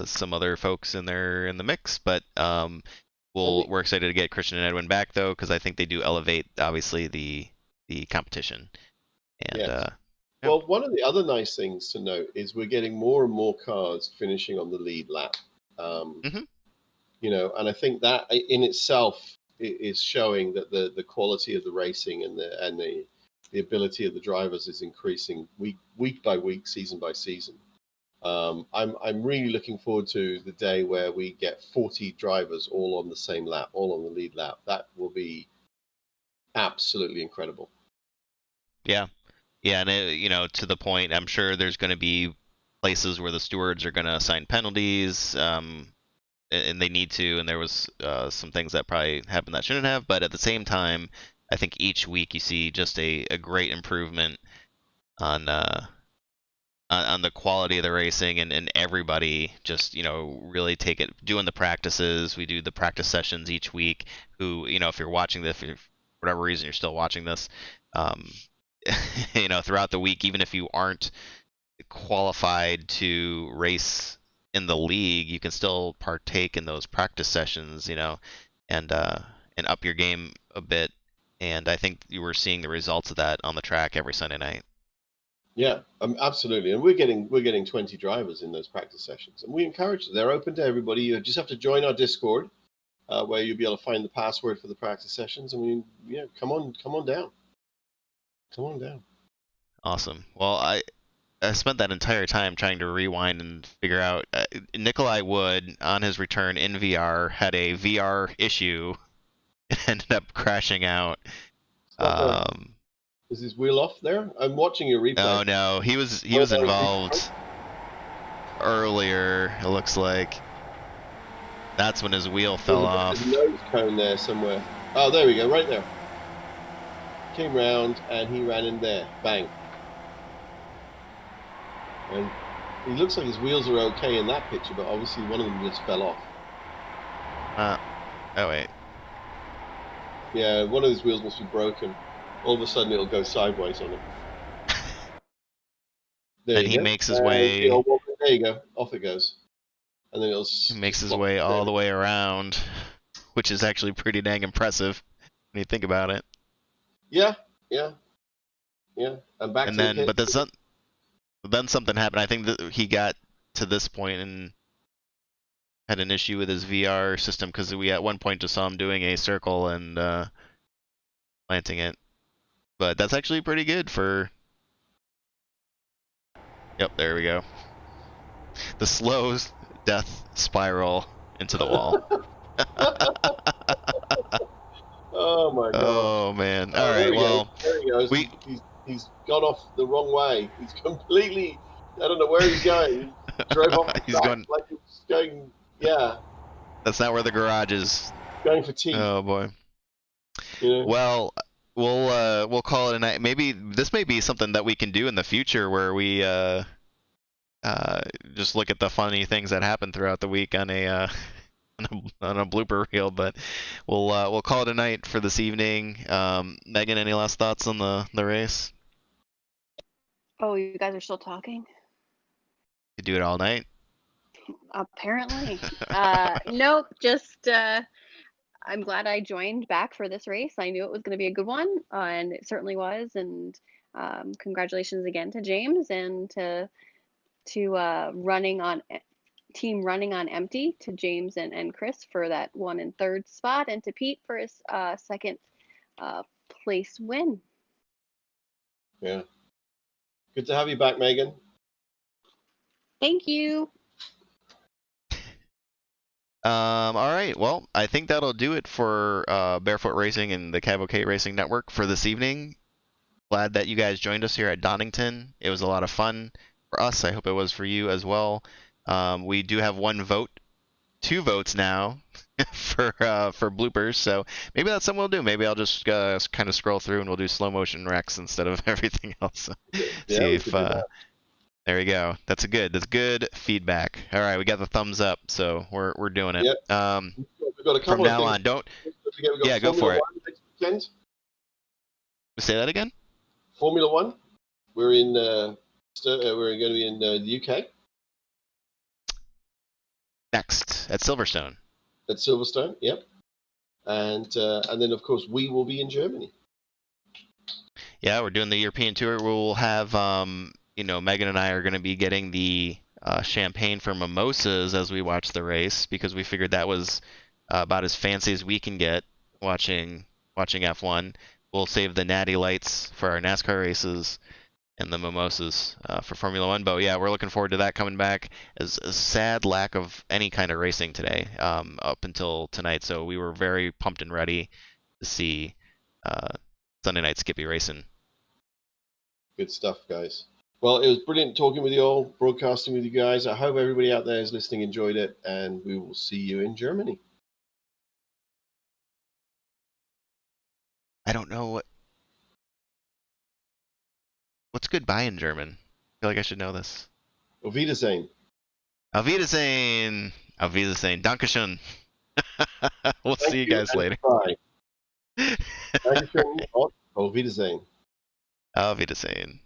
some other folks in the mix, but we're excited to get Christian and Edwin back though, because I think they do elevate obviously the competition. And well, one of the other nice things to note is we're getting more and more cars finishing on the lead lap. And I think that in itself is showing that the quality of the racing and the ability of the drivers is increasing week by week, season by season. I'm really looking forward to the day where we get 40 drivers all on the same lap, all on the lead lap. That will be absolutely incredible. Yeah, and to the point, I'm sure there's going to be places where the stewards are going to assign penalties, and they need to. And there was some things that probably happened that shouldn't have. But at the same time, I think each week you see just a great improvement on the quality of the racing, and everybody just really take it, doing the practices. We do the practice sessions each week. Who if you're watching this, for whatever reason you're still watching this, throughout the week, even if you aren't qualified to race in the league, you can still partake in those practice sessions, and up your game a bit. And I think you were seeing the results of that on the track every Sunday night. Yeah, absolutely. And we're getting 20 drivers in those practice sessions, and we encourage them. They're open to everybody. You just have to join our Discord, where you'll be able to find the password for the practice sessions. And come on down. Come on down. Awesome. Well, I spent that entire time trying to rewind and figure out. Nikolai Wood, on his return in VR, had a VR issue and ended up crashing out. Is his wheel off there? I'm watching your replay. Oh no, he was involved earlier. It looks like that's when his wheel fell off. There's a nose cone there somewhere. Oh, there we go, right there. Came round and he ran in there. Bang. And he looks like his wheels are okay in that picture, but obviously one of them just fell off. Oh wait. Yeah, one of his wheels must be broken. All of a sudden it'll go sideways on him. Then he makes his way. There you go. Off it goes. And then he makes his way all the way around, which is actually pretty dang impressive when you think about it. Yeah. And back and to then, the pit. But then something happened. I think that he got to this point and had an issue with his VR system, because we at one point just saw him doing a circle and planting it. But that's actually pretty good for... Yep, there we go. The slow death spiral into the wall. Oh my god. Oh man. All right, well... There he goes. He's gone off the wrong way. He's completely... I don't know where he's going. He drove off the track like he's going... Yeah. That's not where the garage is. Going for tea. Oh boy. Yeah. Well, we'll call it a night. Maybe this may be something that we can do in the future, where we just look at the funny things that happen throughout the week on a blooper reel. But we'll call it a night for this evening. Megan, any last thoughts on the race? Oh, you guys are still talking? You do it all night? Apparently. Nope, just I'm glad I joined back for this race. I knew it was going to be a good one, and it certainly was. And congratulations again to James, and to running on empty, to James and Chris for that 1 and 3rd spot, and to Pete for his 2nd place win. Yeah. Good to have you back, Megan. Thank you. All right. Well, I think that'll do it for Barefoot Racing and the Cavalcade Racing Network for this evening. Glad that you guys joined us here at Donington. It was a lot of fun for us. I hope it was for you as well. We do have 1 vote, 2 votes now for bloopers. So maybe that's something we'll do. Maybe I'll just kind of scroll through and we'll do slow motion wrecks instead of everything else. See if. There we go. That's good feedback. All right, we got the thumbs up, so we're doing it. Yep. We've got a couple from now of on, don't. Yeah, go for it. Weekend. Say that again. Formula One. We're going to be in the UK. Next at Silverstone. At Silverstone, yep. And then of course we will be in Germany. Yeah, we're doing the European tour. We'll have Megan and I are going to be getting the champagne for mimosas as we watch the race, because we figured that was about as fancy as we can get watching F1. We'll save the natty lights for our NASCAR races and the mimosas for Formula One. But yeah, we're looking forward to that coming back. As a sad lack of any kind of racing today up until tonight, so we were very pumped and ready to see Sunday night Skippy racing. Good stuff, guys. Well, it was brilliant talking with you all, broadcasting with you guys. I hope everybody out there is listening enjoyed it, and we will see you in Germany. I don't know what's goodbye in German. I feel like I should know this. Auf Wiedersehen. Auf Wiedersehen. Auf Wiedersehen. Dankeschön. We'll see you guys later. Bye. Dankeschön. Auf Wiedersehen. Auf Wiedersehen.